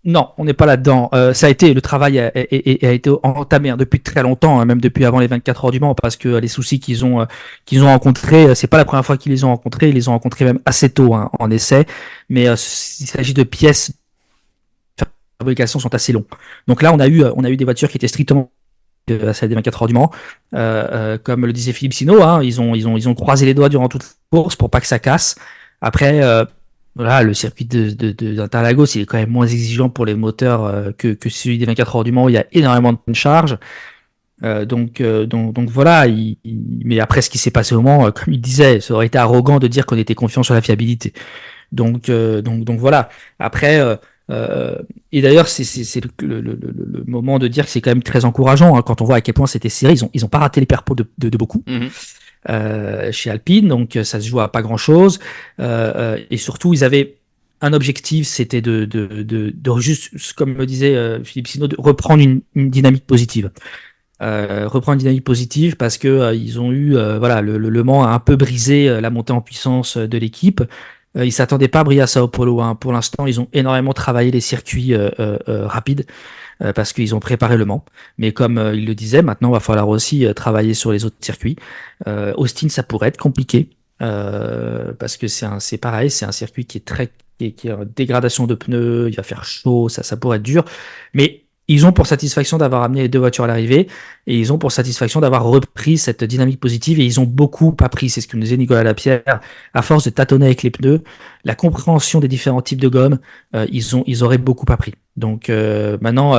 Non, on n'est pas là-dedans. Ça a été, le travail a été entamé depuis très longtemps, même depuis avant les 24 heures du Mans, parce que les soucis qu'ils ont rencontrés, c'est pas la première fois qu'ils les ont rencontrés. Ils les ont rencontrés même assez tôt en essai, mais il s'agit de pièces fabrication sont assez longs. Donc là, on a eu des voitures qui étaient strictement à celle des 24 heures du Mans. Comme le disait Philippe Sino, ils ont croisé les doigts durant toute la course pour pas que ça casse. Après, voilà, le circuit d'Interlagos, il est quand même moins exigeant pour les moteurs que celui des 24 heures du Mans. Il y a énormément de charge. Donc voilà. Mais après, ce qui s'est passé au Mans, comme il disait, ça aurait été arrogant de dire qu'on était confiant sur la fiabilité. Donc voilà. Après. Et d'ailleurs, c'est le moment de dire que c'est quand même très encourageant quand on voit à quel point c'était serré. Ils ont pas raté les perpos de beaucoup chez Alpine, donc ça se joue à pas grand chose. Et surtout, ils avaient un objectif, c'était de juste, comme le disait Philippe Sino, de reprendre une dynamique positive. Reprendre une dynamique positive parce que ils ont eu le Mans a un peu brisé la montée en puissance de l'équipe. Ils s'attendaient pas à briller à Sao Paulo. Pour l'instant, ils ont énormément travaillé les circuits rapides parce qu'ils ont préparé le Mans. Mais comme il le disait, maintenant, il va falloir aussi travailler sur les autres circuits. Austin, ça pourrait être compliqué parce que c'est pareil, c'est un circuit qui est en dégradation de pneus. Il va faire chaud, ça pourrait être dur. Mais ils ont pour satisfaction d'avoir amené les deux voitures à l'arrivée, et ils ont pour satisfaction d'avoir repris cette dynamique positive, et ils ont beaucoup appris. C'est ce que nous disait Nicolas Lapierre. À force de tâtonner avec les pneus, la compréhension des différents types de gommes, ils auraient beaucoup appris. Donc maintenant,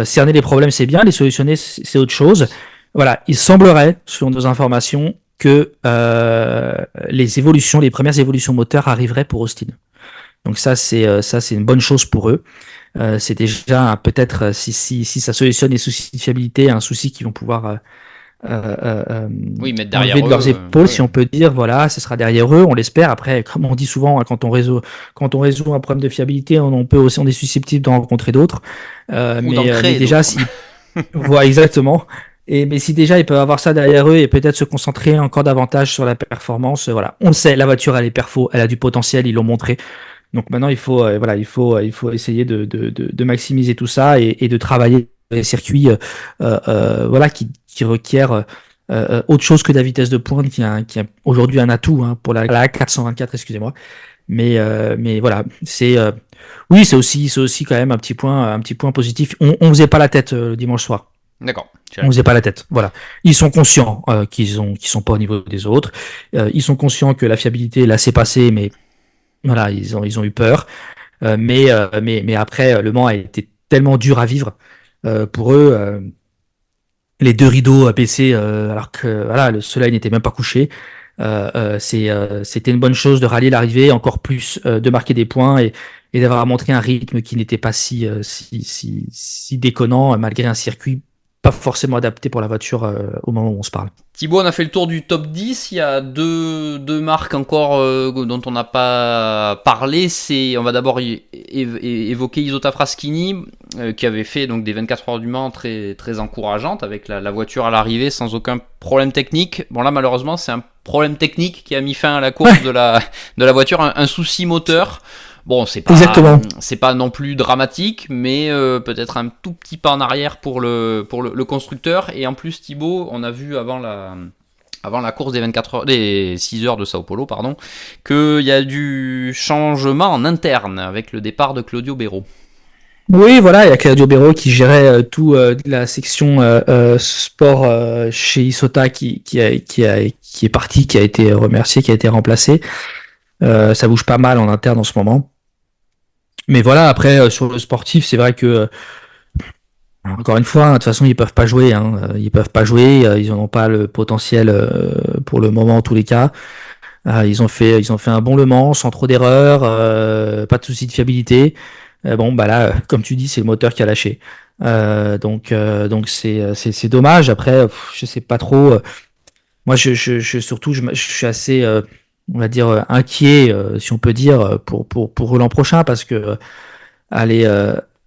cerner les problèmes, c'est bien, les solutionner, c'est autre chose. Voilà, il semblerait, selon nos informations, que les premières évolutions moteurs arriveraient pour Austin. Donc ça, c'est une bonne chose pour eux. C'est déjà peut-être si ça solutionne les soucis de fiabilité, un souci qu'ils vont pouvoir mettre derrière de leurs épaules, si on peut dire. Voilà, ce sera derrière eux, on l'espère. Après, comme on dit souvent, quand on résout un problème de fiabilité, on est susceptible d'en rencontrer d'autres. Mais déjà, si voilà, exactement. Mais si déjà ils peuvent avoir ça derrière eux et peut-être se concentrer encore davantage sur la performance, voilà. On le sait, la voiture elle est perfo, elle a du potentiel, ils l'ont montré. Donc maintenant il faut, voilà, il faut essayer de maximiser tout ça et de travailler les circuits, voilà, qui requièrent autre chose que la vitesse de pointe, qui a aujourd'hui un atout hein, pour la 424, excusez-moi. Mais voilà, oui, c'est aussi quand même un petit point positif. On faisait pas la tête le dimanche soir. D'accord. On faisait pas la tête. Voilà. Ils sont conscients qu'ils sont pas au niveau des autres. Ils sont conscients que la fiabilité là s'est passée, mais voilà, ils ont eu peur. Mais après, Le Mans a été tellement dur à vivre pour eux. Les deux rideaux baissés alors que voilà, le soleil n'était même pas couché. C'était une bonne chose de rallier l'arrivée, encore plus de marquer des points et d'avoir montré un rythme qui n'était pas si déconnant malgré un circuit pas forcément adapté pour la voiture au moment où on se parle. Thibaut, on a fait le tour du top 10. Il y a deux marques encore dont on n'a pas parlé. On va d'abord évoquer Isota Fraschini, qui avait fait donc des 24 heures du Mans très, très encourageantes avec la voiture à l'arrivée sans aucun problème technique. Bon là, malheureusement, c'est un problème technique qui a mis fin à la course de la voiture, un souci moteur. Bon, c'est pas non plus dramatique, mais peut-être un tout petit pas en arrière pour le constructeur. Et en plus, Thibaut, on a vu avant la course des 6 heures de Sao Paulo, pardon, qu'il y a du changement en interne avec le départ de Claudio Béraud. Oui, voilà, il y a Claudio Béraud qui gérait tout la section sport chez Isota qui est parti, qui a été remercié, qui a été remplacé. Ça bouge pas mal en interne en ce moment. Mais voilà, après, sur le sportif, c'est vrai que, encore une fois, hein, de toute façon, ils peuvent pas jouer. Hein, ils peuvent pas jouer, ils n'ont pas le potentiel pour le moment, en tous les cas. Ils ont fait un bon Le Mans, sans trop d'erreurs, pas de soucis de fiabilité. Bon, bah là, comme tu dis, c'est le moteur qui a lâché. Donc c'est dommage. Après, je sais pas trop. Moi, surtout, je suis assez, on va dire, inquiet, si on peut dire, pour l'an prochain, parce que aller,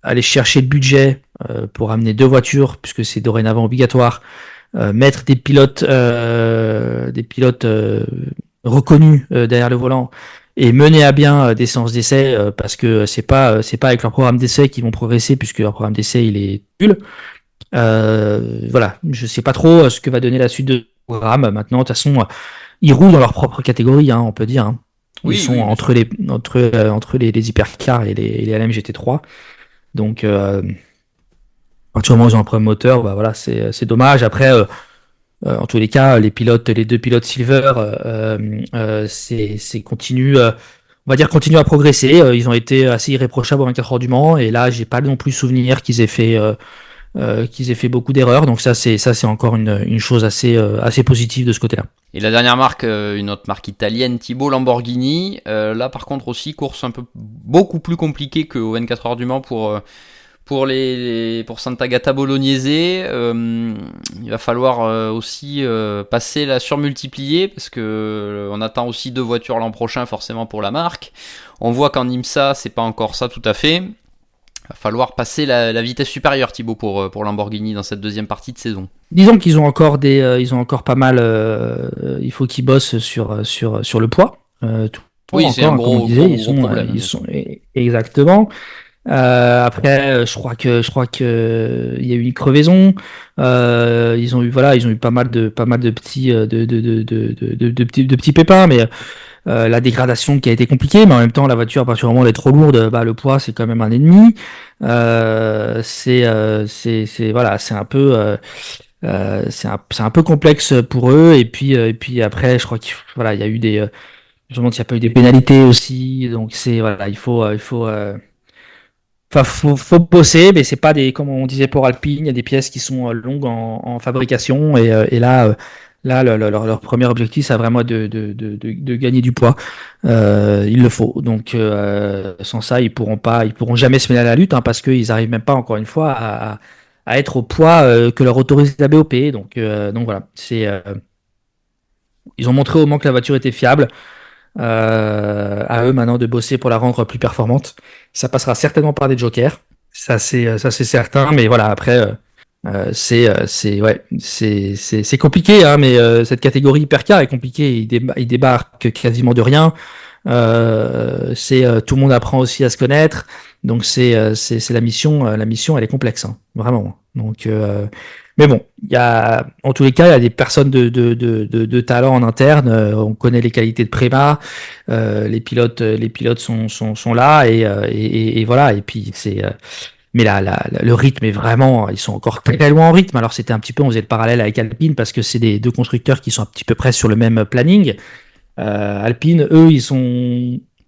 aller chercher le budget pour amener deux voitures, puisque c'est dorénavant obligatoire, mettre des pilotes reconnus derrière le volant et mener à bien des séances d'essai, parce que c'est pas avec leur programme d'essai qu'ils vont progresser, puisque leur programme d'essai il est nul. Voilà, je sais pas trop ce que va donner la suite de programme. Maintenant, de toute façon, ils roulent dans leur propre catégorie, hein, on peut dire. Hein. Ils sont entre les hypercars et les LM GT3. Donc, à partir du moment où ils ont un problème moteur, bah voilà, c'est dommage. Après, en tous les cas, les deux pilotes Silver, on va dire, continuent à progresser. Ils ont été assez irréprochables aux 24 heures du Mans, et là, j'ai pas non plus souvenir qu'ils aient fait beaucoup d'erreurs. Donc ça, c'est encore une chose assez positive de ce côté-là. Et la dernière marque, une autre marque italienne, Thibaut, Lamborghini. Là, par contre, aussi, course beaucoup plus compliquée qu'aux 24 heures du Mans pour Sant'Agata Bolognese. Il va falloir aussi passer la surmultiplier, parce que on attend aussi deux voitures l'an prochain, forcément, pour la marque. On voit qu'en IMSA, c'est pas encore ça tout à fait. Il va falloir passer la vitesse supérieure, Thibaut, pour Lamborghini dans cette deuxième partie de saison. Disons qu'ils ont encore ils ont encore pas mal. Il faut qu'ils bossent sur le poids. Oui, c'est un gros problème. Exactement. Après, je crois que il y a eu une crevaison. Ils ont eu pas mal de petits de petits pépins, mais la dégradation qui a été compliquée, mais en même temps la voiture à partir du moment où elle est trop lourde, bah le poids c'est quand même un ennemi. Voilà, c'est un peu complexe pour eux, et puis après je crois qu'il voilà, il y a eu je me demande s'il n'y a pas eu des pénalités aussi, donc voilà, faut bosser, mais c'est pas comme on disait pour Alpine, il y a des pièces qui sont longues en fabrication, et là, leur premier objectif, c'est vraiment de gagner du poids. Il le faut. Donc, sans ça, ils pourront jamais se mêler à la lutte, hein, parce qu'ils arrivent même pas, encore une fois, à être au poids que leur autorise la BOP. Donc voilà, ils ont montré au moment que la voiture était fiable. À eux maintenant de bosser pour la rendre plus performante. Ça passera certainement par des jokers, ça c'est certain, mais voilà, après C'est compliqué, hein, mais cette catégorie hypercar est compliquée. Il débarque quasiment de rien. Tout le monde apprend aussi à se connaître. Donc c'est la mission elle est complexe, hein, vraiment. Donc mais bon, en tous les cas, il y a des personnes de talent en interne. On connaît les qualités de Préma. Les pilotes sont là et voilà. Et puis mais le rythme est vraiment, ils sont encore très loin en rythme. Alors c'était un petit peu, on faisait le parallèle avec Alpine parce que c'est des deux constructeurs qui sont un petit peu près sur le même planning. Alpine, eux,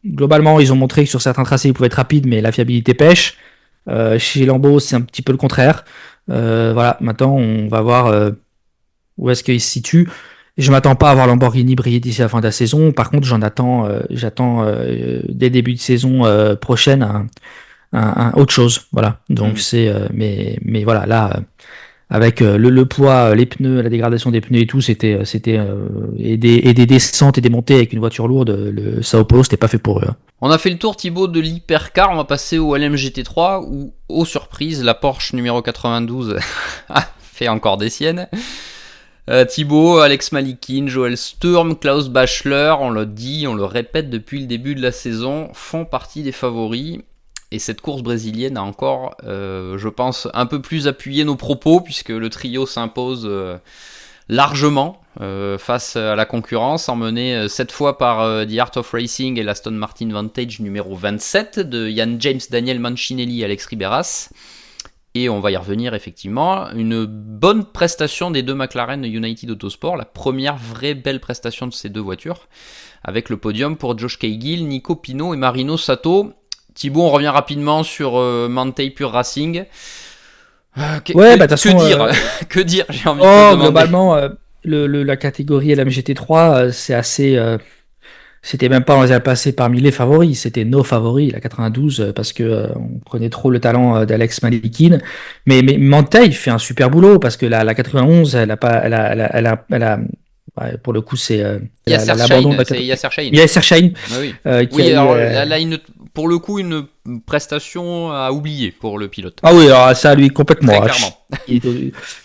globalement, ils ont montré que sur certains tracés, ils pouvaient être rapides, mais la fiabilité pêche. Chez Lambeau, c'est un petit peu le contraire. Voilà, maintenant, on va voir où est-ce qu'ils se situent. Je m'attends pas à voir Lamborghini briller d'ici la fin de la saison. Par contre, j'attends dès début de saison prochaine autre chose. Voilà. Donc mais voilà, là, avec le poids, les pneus, la dégradation des pneus et tout, et des descentes et des montées avec une voiture lourde, le Sao Paulo, c'était pas fait pour eux. On a fait le tour, Thibaut, de l'hypercar. On va passer au LMGT3 où, aux surprises, la Porsche numéro 92 a fait encore des siennes. Thibaut, Alex Malikin, Joel Sturm, Klaus Bachler, on le dit, on le répète depuis le début de la saison, font partie des favoris. Et cette course brésilienne a encore, je pense, un peu plus appuyé nos propos, puisque le trio s'impose largement face à la concurrence, emmené cette fois par The Art of Racing et l'Aston Martin Vantage numéro 27 de Ian James, Daniel Mancinelli et Alex Riberas. Et on va y revenir effectivement. Une bonne prestation des deux McLaren United Autosport, la première vraie belle prestation de ces deux voitures, avec le podium pour Josh Cahill, Nico Pino et Marino Sato. Thibaut, on revient rapidement sur Mantei Pure Racing. Que dire Que dire, j'ai envie de te demander. Globalement, la catégorie LMGT3, c'est assez... c'était même pas, on les a passés parmi les favoris, c'était nos favoris, la 92, parce que on prenait trop le talent d'Alex Malikin. Mais Mantei fait un super boulot, parce que la 91, ouais, pour le coup, c'est l'abandon de la catégorie. Yasser Shahin. Oui, alors elle a pour le coup une prestation à oublier pour le pilote. Ah oui, alors ça lui complètement. Très clairement.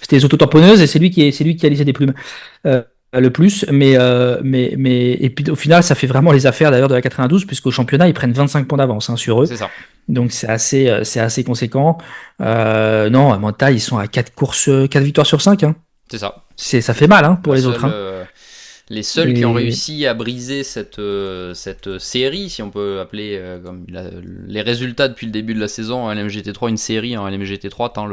C'était les autotamponneuses et c'est lui qui a laissé des plumes le plus. Mais et puis au final, ça fait vraiment les affaires d'ailleurs de la 92 puisqu'au championnat ils prennent 25 points d'avance sur eux. C'est ça. Donc c'est assez conséquent. Non, à Manta, ils sont à 4 victoires sur 5. Hein. C'est ça. Ça fait mal pour les autres. Les seuls qui ont réussi à briser cette série, si on peut appeler comme les résultats depuis le début de la saison en LMGT3 une série en LMGT3, tant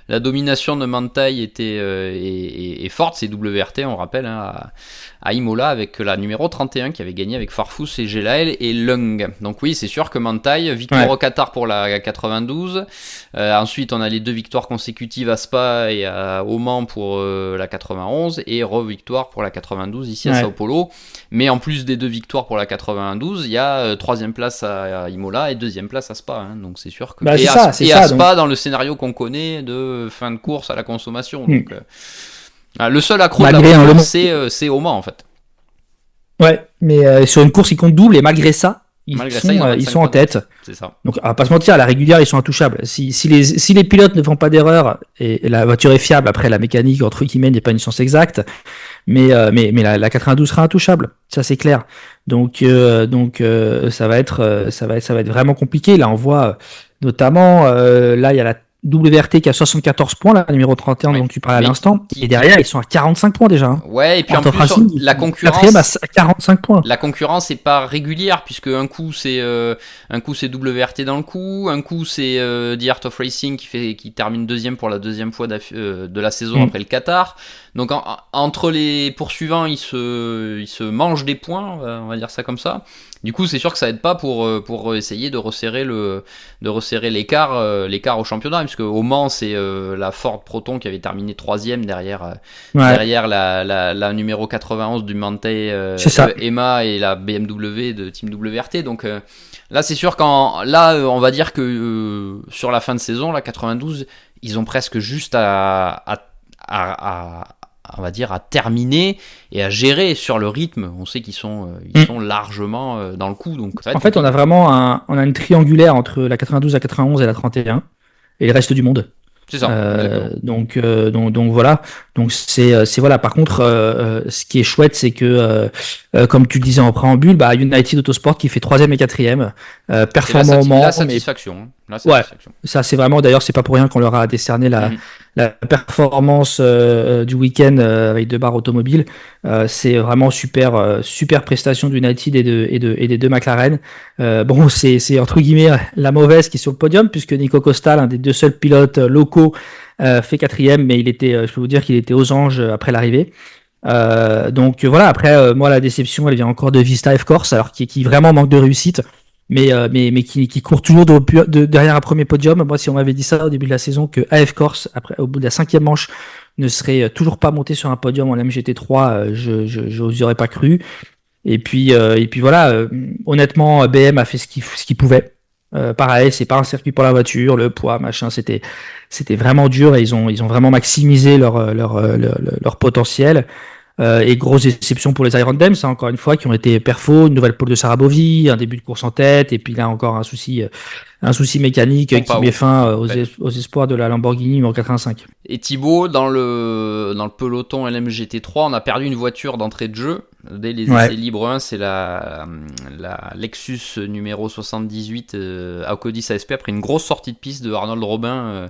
la domination de Manthey est forte, c'est WRT, on rappelle, à Imola, avec la numéro 31 qui avait gagné avec Farfus et Gelael et Lung. Donc oui, c'est sûr que Manthey, victoire au Qatar pour la 92, ensuite on a les 2 victoires consécutives à Spa et à Oman pour la 91, et re-victoire pour la 92 ici à Sao Paulo. Mais en plus des 2 victoires pour la 92, il y a 3ème place à Imola et 2ème place à Spa. Donc c'est sûr que... à Spa, donc... dans le scénario qu'on connaît de fin de course à la consommation. Donc, le seul accro de la course, c'est Oman en fait. Ouais, mais sur une course, ils comptent double et malgré ça, ils sont en tête. C'est ça. Donc, on va pas se mentir, à la régulière, ils sont intouchables. Si les pilotes ne font pas d'erreur et la voiture est fiable, après la mécanique, entre guillemets, n'est pas une science exacte, mais la 92 sera intouchable. Ça, c'est clair. Donc, ça va être vraiment compliqué. Là, on voit notamment, là, il y a la WRT qui a 74 points, la numéro 31 dont tu parlais à l'instant, et derrière ils sont à 45 points déjà. Hein. Ouais, et puis en plus la concurrence à 45 points. La concurrence est pas régulière puisque un coup c'est WRT dans le coup, un coup c'est The Art of Racing qui termine 2ème pour la 2ème fois de la saison après le Qatar. Donc entre les poursuivants, ils se mangent des points, on va dire ça comme ça. Du coup, c'est sûr que ça aide pas pour essayer de resserrer l'écart au championnat, puisque au Mans, c'est la Ford Proton qui avait terminé 3ème derrière la numéro 91 du Mantei Emma et la BMW de Team WRT. Donc là, c'est sûr on va dire que sur la fin de saison, la 92, ils ont presque juste on va dire à terminer et à gérer sur le rythme. On sait qu'ils sont largement dans le coup. Donc en fait, on a vraiment une triangulaire entre la 92, la 91 et la 31 et le reste du monde. C'est ça. Donc voilà. Donc c'est voilà. Par contre, ce qui est chouette, c'est que comme tu le disais en préambule, United Autosport qui fait troisième et quatrième, performant au Mans, la satisfaction. Hein. La Ouais, ça c'est vraiment, d'ailleurs c'est pas pour rien qu'on leur a décerné la performance du week-end avec 2 barres automobiles. C'est vraiment super prestation d'United et des deux McLaren. Bon, c'est entre guillemets la mauvaise qui est sur le podium, puisque Nico Costa, l'un des 2 seuls pilotes locaux, fait quatrième, mais il était, je peux vous dire qu'il était aux anges après l'arrivée. Donc voilà, après moi la déception elle vient encore de Vista F-Corse, alors qui vraiment manque de réussite, mais qui court toujours derrière un premier podium. Moi, si on m'avait dit ça au début de la saison, que AF Corse, après, au bout de la 5e manche, ne serait toujours pas monté sur un podium en MGT3, je n'y aurais pas cru. Et puis voilà, honnêtement, BM a fait ce qu'il pouvait. Pareil, c'est pas un circuit pour la voiture, le poids, machin, c'était vraiment dur, et ils ont vraiment maximisé leur potentiel. Et grosse déception pour les Iron Dems, hein, encore une fois, qui ont été perfos, une nouvelle pole de Sarabovi, un début de course en tête, et puis là encore un souci mécanique qui met fin aux espoirs de la Lamborghini numéro 85. Et Thibaut, dans le peloton LMGT3, on a perdu une voiture d'entrée de jeu. Dès les essais libres 1, c'est la Lexus numéro 78 Audi ASP, après une grosse sortie de piste de Arnold Robin,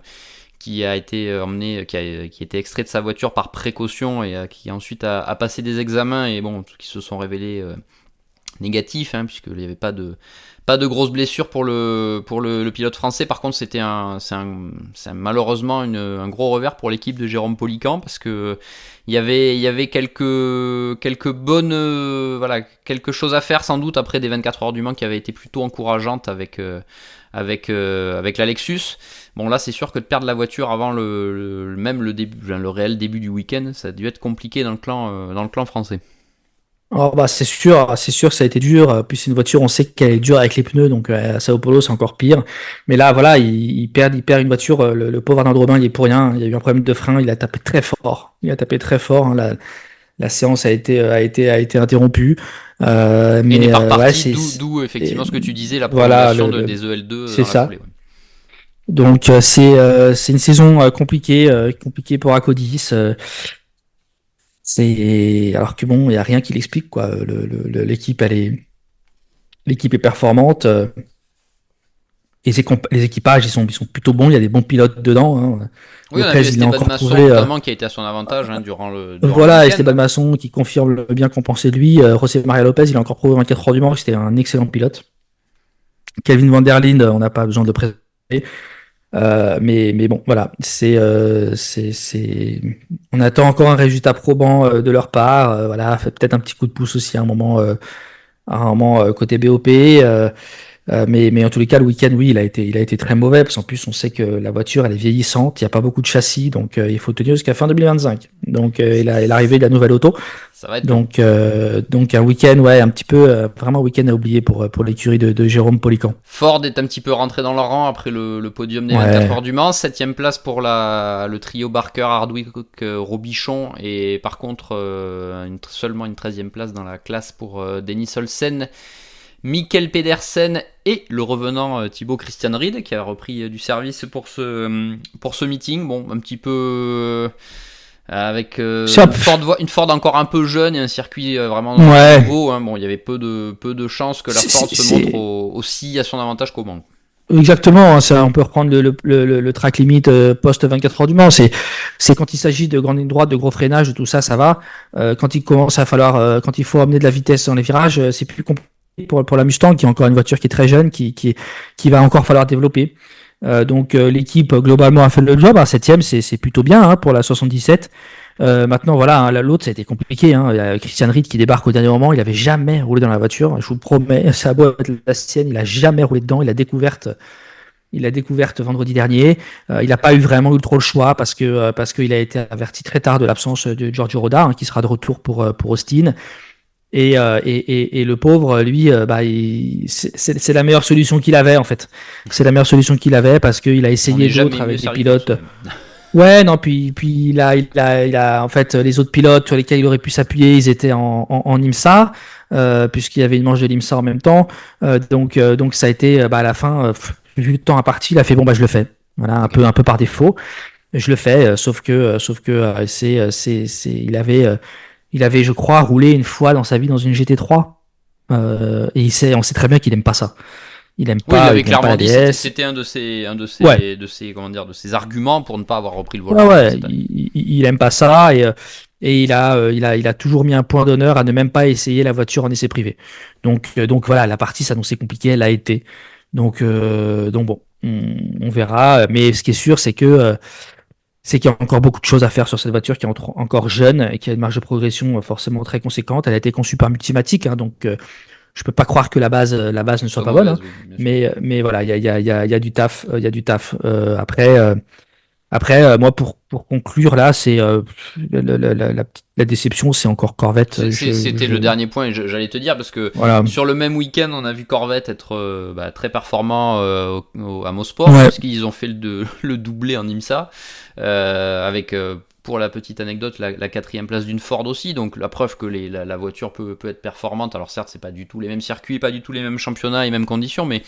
qui a été emmené, qui était extrait de sa voiture par précaution, et qui ensuite a passé des examens, et bon, qui se sont révélés négatifs, hein, puisqu'il n'y avait pas de grosses blessures pour le pilote français. Par contre, c'est malheureusement un gros revers pour l'équipe de Jérôme Polican, parce que il y avait quelques bonnes quelque chose à faire sans doute après des 24 heures du Mans qui avaient été plutôt encourageantes avec la Lexus. Bon, là c'est sûr que de perdre la voiture avant le réel début du week-end, ça a dû être compliqué dans le clan français. Oh c'est sûr, ça a été dur. Puis c'est une voiture, on sait qu'elle est dure avec les pneus, donc à Sao Paulo c'est encore pire. Mais là voilà, il perd une voiture. Le pauvre Arnaud Robin, il est pour rien. Il y a eu un problème de frein, il a tapé très fort. Hein. La séance a été interrompue. Mais il est pas reparti, d'où effectivement ce que tu disais, la prolongation des EL2 c'est dans ça. La foulée, ouais. Donc c'est une saison compliquée pour Acodis. Alors que bon, il y a rien qui l'explique, quoi. L'équipe est performante. Et les équipages ils sont plutôt bons. Il y a des bons pilotes dedans. Hein. Oui, on a vu Esteban Masson notamment qui a été à son avantage durant le voilà, Esteban Masson qui confirme le bien qu'on pensait de lui. José Maria Lopez, il a encore prouvé 24 heures du Mans que c'était un excellent pilote. Kelvin Van der Linde, on n'a pas besoin de le présenter. Mais bon, voilà, on attend encore un résultat probant de leur part. Voilà, fait peut-être un petit coup de pouce aussi à un moment côté BOP. Mais en tous les cas, le week-end, oui, il a été très mauvais, parce qu'en plus, on sait que la voiture, elle est vieillissante, il n'y a pas beaucoup de châssis, donc il faut tenir jusqu'à fin 2025. Donc, et l'arrivée de la nouvelle auto. Ça va être donc un week-end, ouais, un petit peu, vraiment un week-end à oublier pour l'écurie de Jérôme Polican. Ford est un petit peu rentré dans leur rang après le podium des 24 heures du Mans. 7ème place pour le trio Barker, Hardwick, Robichon, et par contre, seulement une 13ème place dans la classe pour Denis Olsen, Mikkel Pedersen et le revenant Thibaut Christian Ried, qui a repris du service pour ce meeting. Bon, un petit peu avec une Ford encore un peu jeune et un circuit vraiment nouveau. Hein. Bon, il y avait peu de chances que la Ford se montre aussi à son avantage qu'au Mans. Exactement, ça, on peut reprendre le track limit post 24 heures du Mans. C'est quand il s'agit de grande ligne droite, de gros freinage, de tout ça, ça va. Quand il commence à falloir, quand il faut amener de la vitesse dans les virages, c'est plus compliqué pour la Mustang, qui est encore une voiture qui est très jeune, qui va encore falloir développer. Donc l'équipe globalement a fait le job. 7ème, c'est plutôt bien, hein, pour la 77. Maintenant voilà, hein, l'autre ça a été compliqué. Hein. Il y a Christian Ried qui débarque au dernier moment. Il avait jamais roulé dans la voiture. Je vous promets, ça a beau être la sienne, il a jamais roulé dedans. Il l'a découverte vendredi dernier. Il n'a pas vraiment eu trop le choix parce qu'il a été averti très tard de l'absence de Giorgio Roda, hein, qui sera de retour pour Austin. Et le pauvre, lui, c'est la meilleure solution qu'il avait, en fait. C'est la meilleure solution qu'il avait, parce qu'il a essayé d'autres avec des pilotes. Ouais, non, puis il a en fait, les autres pilotes sur lesquels il aurait pu s'appuyer, ils étaient en IMSA, puisqu'il y avait une manche de l'IMSA en même temps. Donc ça a été, à la fin, vu le temps à partir, il a fait bon, je le fais. voilà, un peu par défaut. Je le fais, sauf que il avait, je crois, roulé une fois dans sa vie dans une GT3. Et on sait très bien qu'il aime pas ça. Oui, il avait Il aime pas clairement la dit, DS. c'était un Ouais, de ses, comment dire, de ses arguments pour ne pas avoir repris le ouais, volant ouais, cette année. il aime pas ça et il a toujours mis un point d'honneur à ne même pas essayer la voiture en essai privé. Donc voilà, la partie s'annonçait compliquée, elle a été. Donc bon, on verra. Mais ce qui est sûr, c'est qu'il y a encore beaucoup de choses à faire sur cette voiture qui est encore jeune et qui a une marge de progression forcément très conséquente. Elle a été conçue par Multimatic, hein, donc je peux pas croire que la base ne soit Soit pas bonne, hein. mauvaise, oui, bien sûr. Mais voilà, il y a du taf, il y a du taf. Après, moi pour conclure là, c'est la déception, c'est encore Corvette. C'était le dernier point, et j'allais te dire, parce que Voilà. sur le même week-end, on a vu Corvette être très performant à Mosport, Ouais. puisqu'ils ont fait le doublé en IMSA, avec, pour la petite anecdote, la quatrième place d'une Ford aussi, donc la preuve que la voiture peut être performante. Alors certes, c'est pas du tout les mêmes circuits, pas du tout les mêmes championnats et mêmes conditions, mais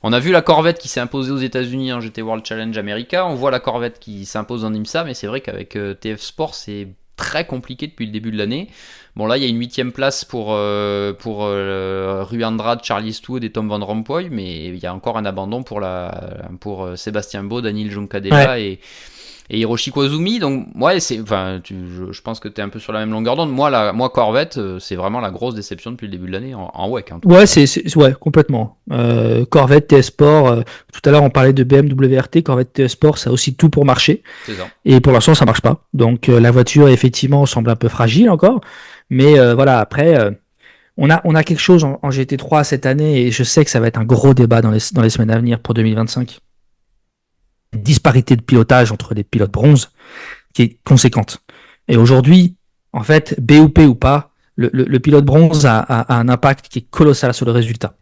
on a vu la Corvette qui s'est imposée aux États-Unis en GT World Challenge America, on voit la Corvette qui s'impose en IMSA, mais c'est vrai qu'avec TF Sport, c'est très compliqué depuis le début de l'année. Bon, là, il y a une 8ème place pour Rui Andrade, Charlie Eastwood et Tom Van Rompuy, mais il y a encore un abandon pour Sébastien Baud, Daniel Juncadella Ouais. et Hiroshi Koizumi. Donc, ouais, je pense que tu es un peu sur la même longueur d'onde. Moi Corvette, c'est vraiment la grosse déception depuis le début de l'année, en WEC en tout cas. Ouais, ouais, complètement. Corvette TS Sport. Tout à l'heure, on parlait de BMW RT. Corvette TS Sport, ça a aussi tout pour marcher. C'est ça. Et pour l'instant, ça marche pas. Donc la voiture, effectivement, semble un peu fragile encore. Mais voilà, après, on a quelque chose en GT3 cette année et je sais que ça va être un gros débat dans les semaines à venir pour 2025. Une disparité de pilotage entre les pilotes bronze qui est conséquente. Et aujourd'hui, en fait, BOP ou pas, le pilote bronze a un impact qui est colossal sur le résultat.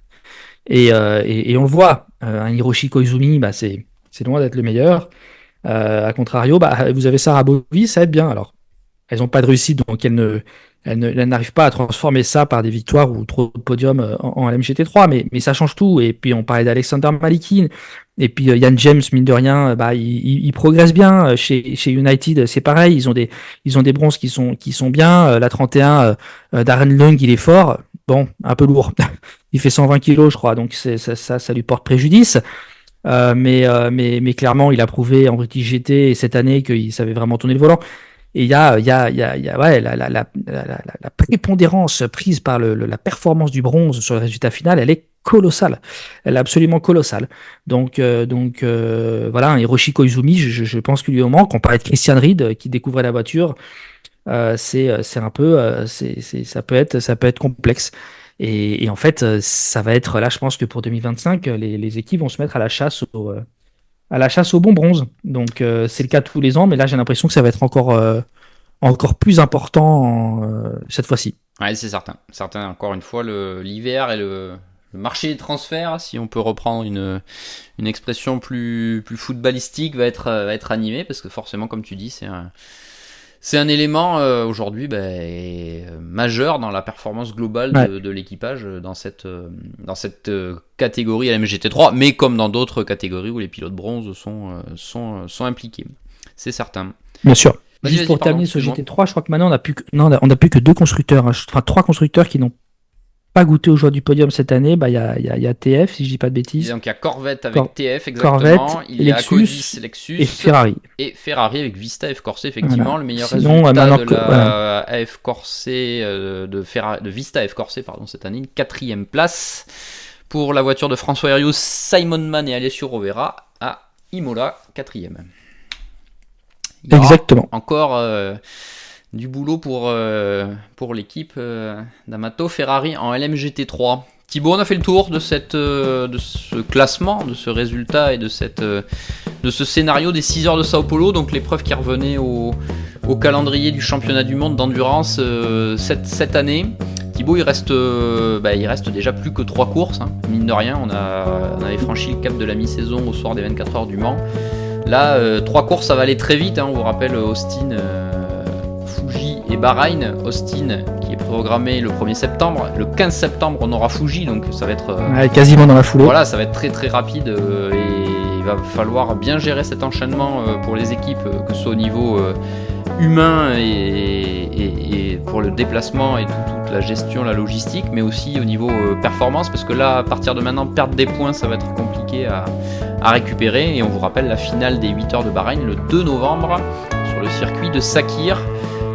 Et on le voit, un Hiroshi Koizumi, bah c'est loin d'être le meilleur. A contrario, bah, vous avez Sarah Bovy, ça aide bien. Alors, elles n'ont pas de réussite, donc elles n'arrivent pas à transformer ça par des victoires ou trop de podiums en LMGT3, mais ça change tout. Et puis, on parlait d'Alexander Malikin, et puis Yann James, mine de rien, bah, il progresse bien. Chez United, c'est pareil, ils ont des bronzes qui sont bien. La 31, Darren Lung, il est fort. Bon, un peu lourd. Il fait 120 kilos, je crois, donc ça lui porte préjudice. Mais clairement, il a prouvé en British GT cette année qu'il savait vraiment tourner le volant. Et ouais, la prépondérance prise par la performance du bronze sur le résultat final, elle est colossale. Elle est absolument colossale. Voilà, un Hiroshi Koizumi, je pense qu'il lui en manque. On parlait de Christian Reed qui découvrait la voiture. C'est un peu, ça peut être complexe. Et en fait, ça va être là, je pense que pour 2025, les équipes vont se mettre à la chasse au bon bronze. Donc c'est le cas tous les ans, mais là j'ai l'impression que ça va être encore plus important cette fois-ci. Ouais, c'est certain. Certain, encore une fois, l'hiver et le marché des transferts, si on peut reprendre une expression plus footballistique, va être animé, parce que forcément, comme tu dis, c'est un élément aujourd'hui majeur dans la performance globale Ouais. de l'équipage dans cette catégorie LMGT3, mais comme dans d'autres catégories où les pilotes bronze sont impliqués. C'est certain. Bien sûr. Vas-y, Juste pour pardon, terminer sur excuse-moi. GT3, je crois que maintenant on a plus que deux constructeurs, hein. Enfin, trois constructeurs qui n'ont pas goûté au joie du podium cette année. Bah, il y a TF, si je dis pas de bêtises, Donc il y a Corvette avec Cor- TF, exactement. Corvette, Il y a Lexus Codis, Lexus et Ferrari. et Ferrari avec Vista F Corse, effectivement. Voilà. Le meilleur Sinon, résultat maintenant de que- voilà. la AF Corse, de Vista F Corse, pardon, cette année. Une 4ème place pour la voiture de François Heriot, Simon Mann et Alessio Rovera à Imola, 4ème. Il y aura Exactement. encore du boulot pour l'équipe d'Amato Ferrari en LMGT3. Thibaut, on a fait le tour de ce classement, de ce résultat et de ce scénario des 6 heures de Sao Paulo, donc l'épreuve qui revenait au calendrier du championnat du monde d'endurance cette année. Thibaut, il reste déjà plus que 3 courses, hein. Mine de rien, on avait franchi le cap de la mi-saison au soir des 24 heures du Mans. Là, 3 courses, ça va aller très vite, hein. On vous rappelle Austin, Fuji et Bahreïn. Austin qui est programmé le 1er septembre. Le 15 septembre, on aura Fuji, donc ça va être Ouais, quasiment dans la foulée. voilà, ça va être très très rapide et il va falloir bien gérer cet enchaînement pour les équipes, que ce soit au niveau humain et pour le déplacement et toute la gestion, la logistique, mais aussi au niveau performance, parce que là, à partir de maintenant, perdre des points, ça va être compliqué à récupérer. Et on vous rappelle la finale des 8 heures de Bahreïn le 2 novembre sur le circuit de Sakhir.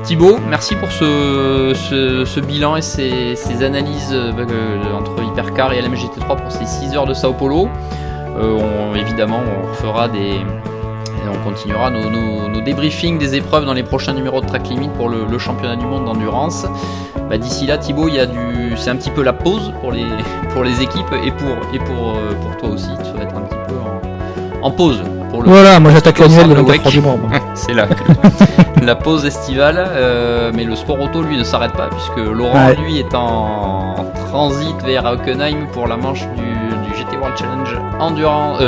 Thibaut, merci pour ce bilan et ces analyses entre Hypercar et LMGT3 pour ces 6 heures de Sao Paulo. Évidemment, on refera on continuera nos débriefings des épreuves dans les prochains numéros de Track Limit pour le championnat du monde d'endurance. D'ici là, Thibaut, c'est un petit peu la pause pour les équipes et pour toi aussi. Tu vas être un petit peu en pause. Voilà, moi j'attaque l'annuel de l'Interfranc du Mans. C'est la pause estivale, mais le sport auto lui ne s'arrête pas puisque Laurent lui est en transit vers Hockenheim pour la manche du GT World Challenge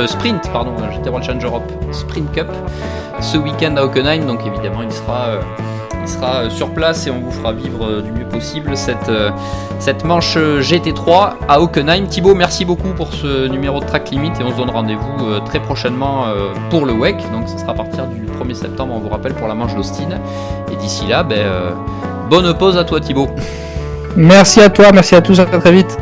Sprint, GT World Challenge Europe Sprint Cup ce week-end à Hockenheim. Donc évidemment il sera sur place et on vous fera vivre du mieux possible cette manche GT3 à Hockenheim. Thibaut, merci beaucoup pour ce numéro de Track Limit et on se donne rendez-vous très prochainement pour le WEC. Donc ça sera à partir du 1er septembre, on vous rappelle, pour la manche d'Austin. Et d'ici là, bonne pause à toi Thibaut. Merci à toi, merci à tous, à très vite.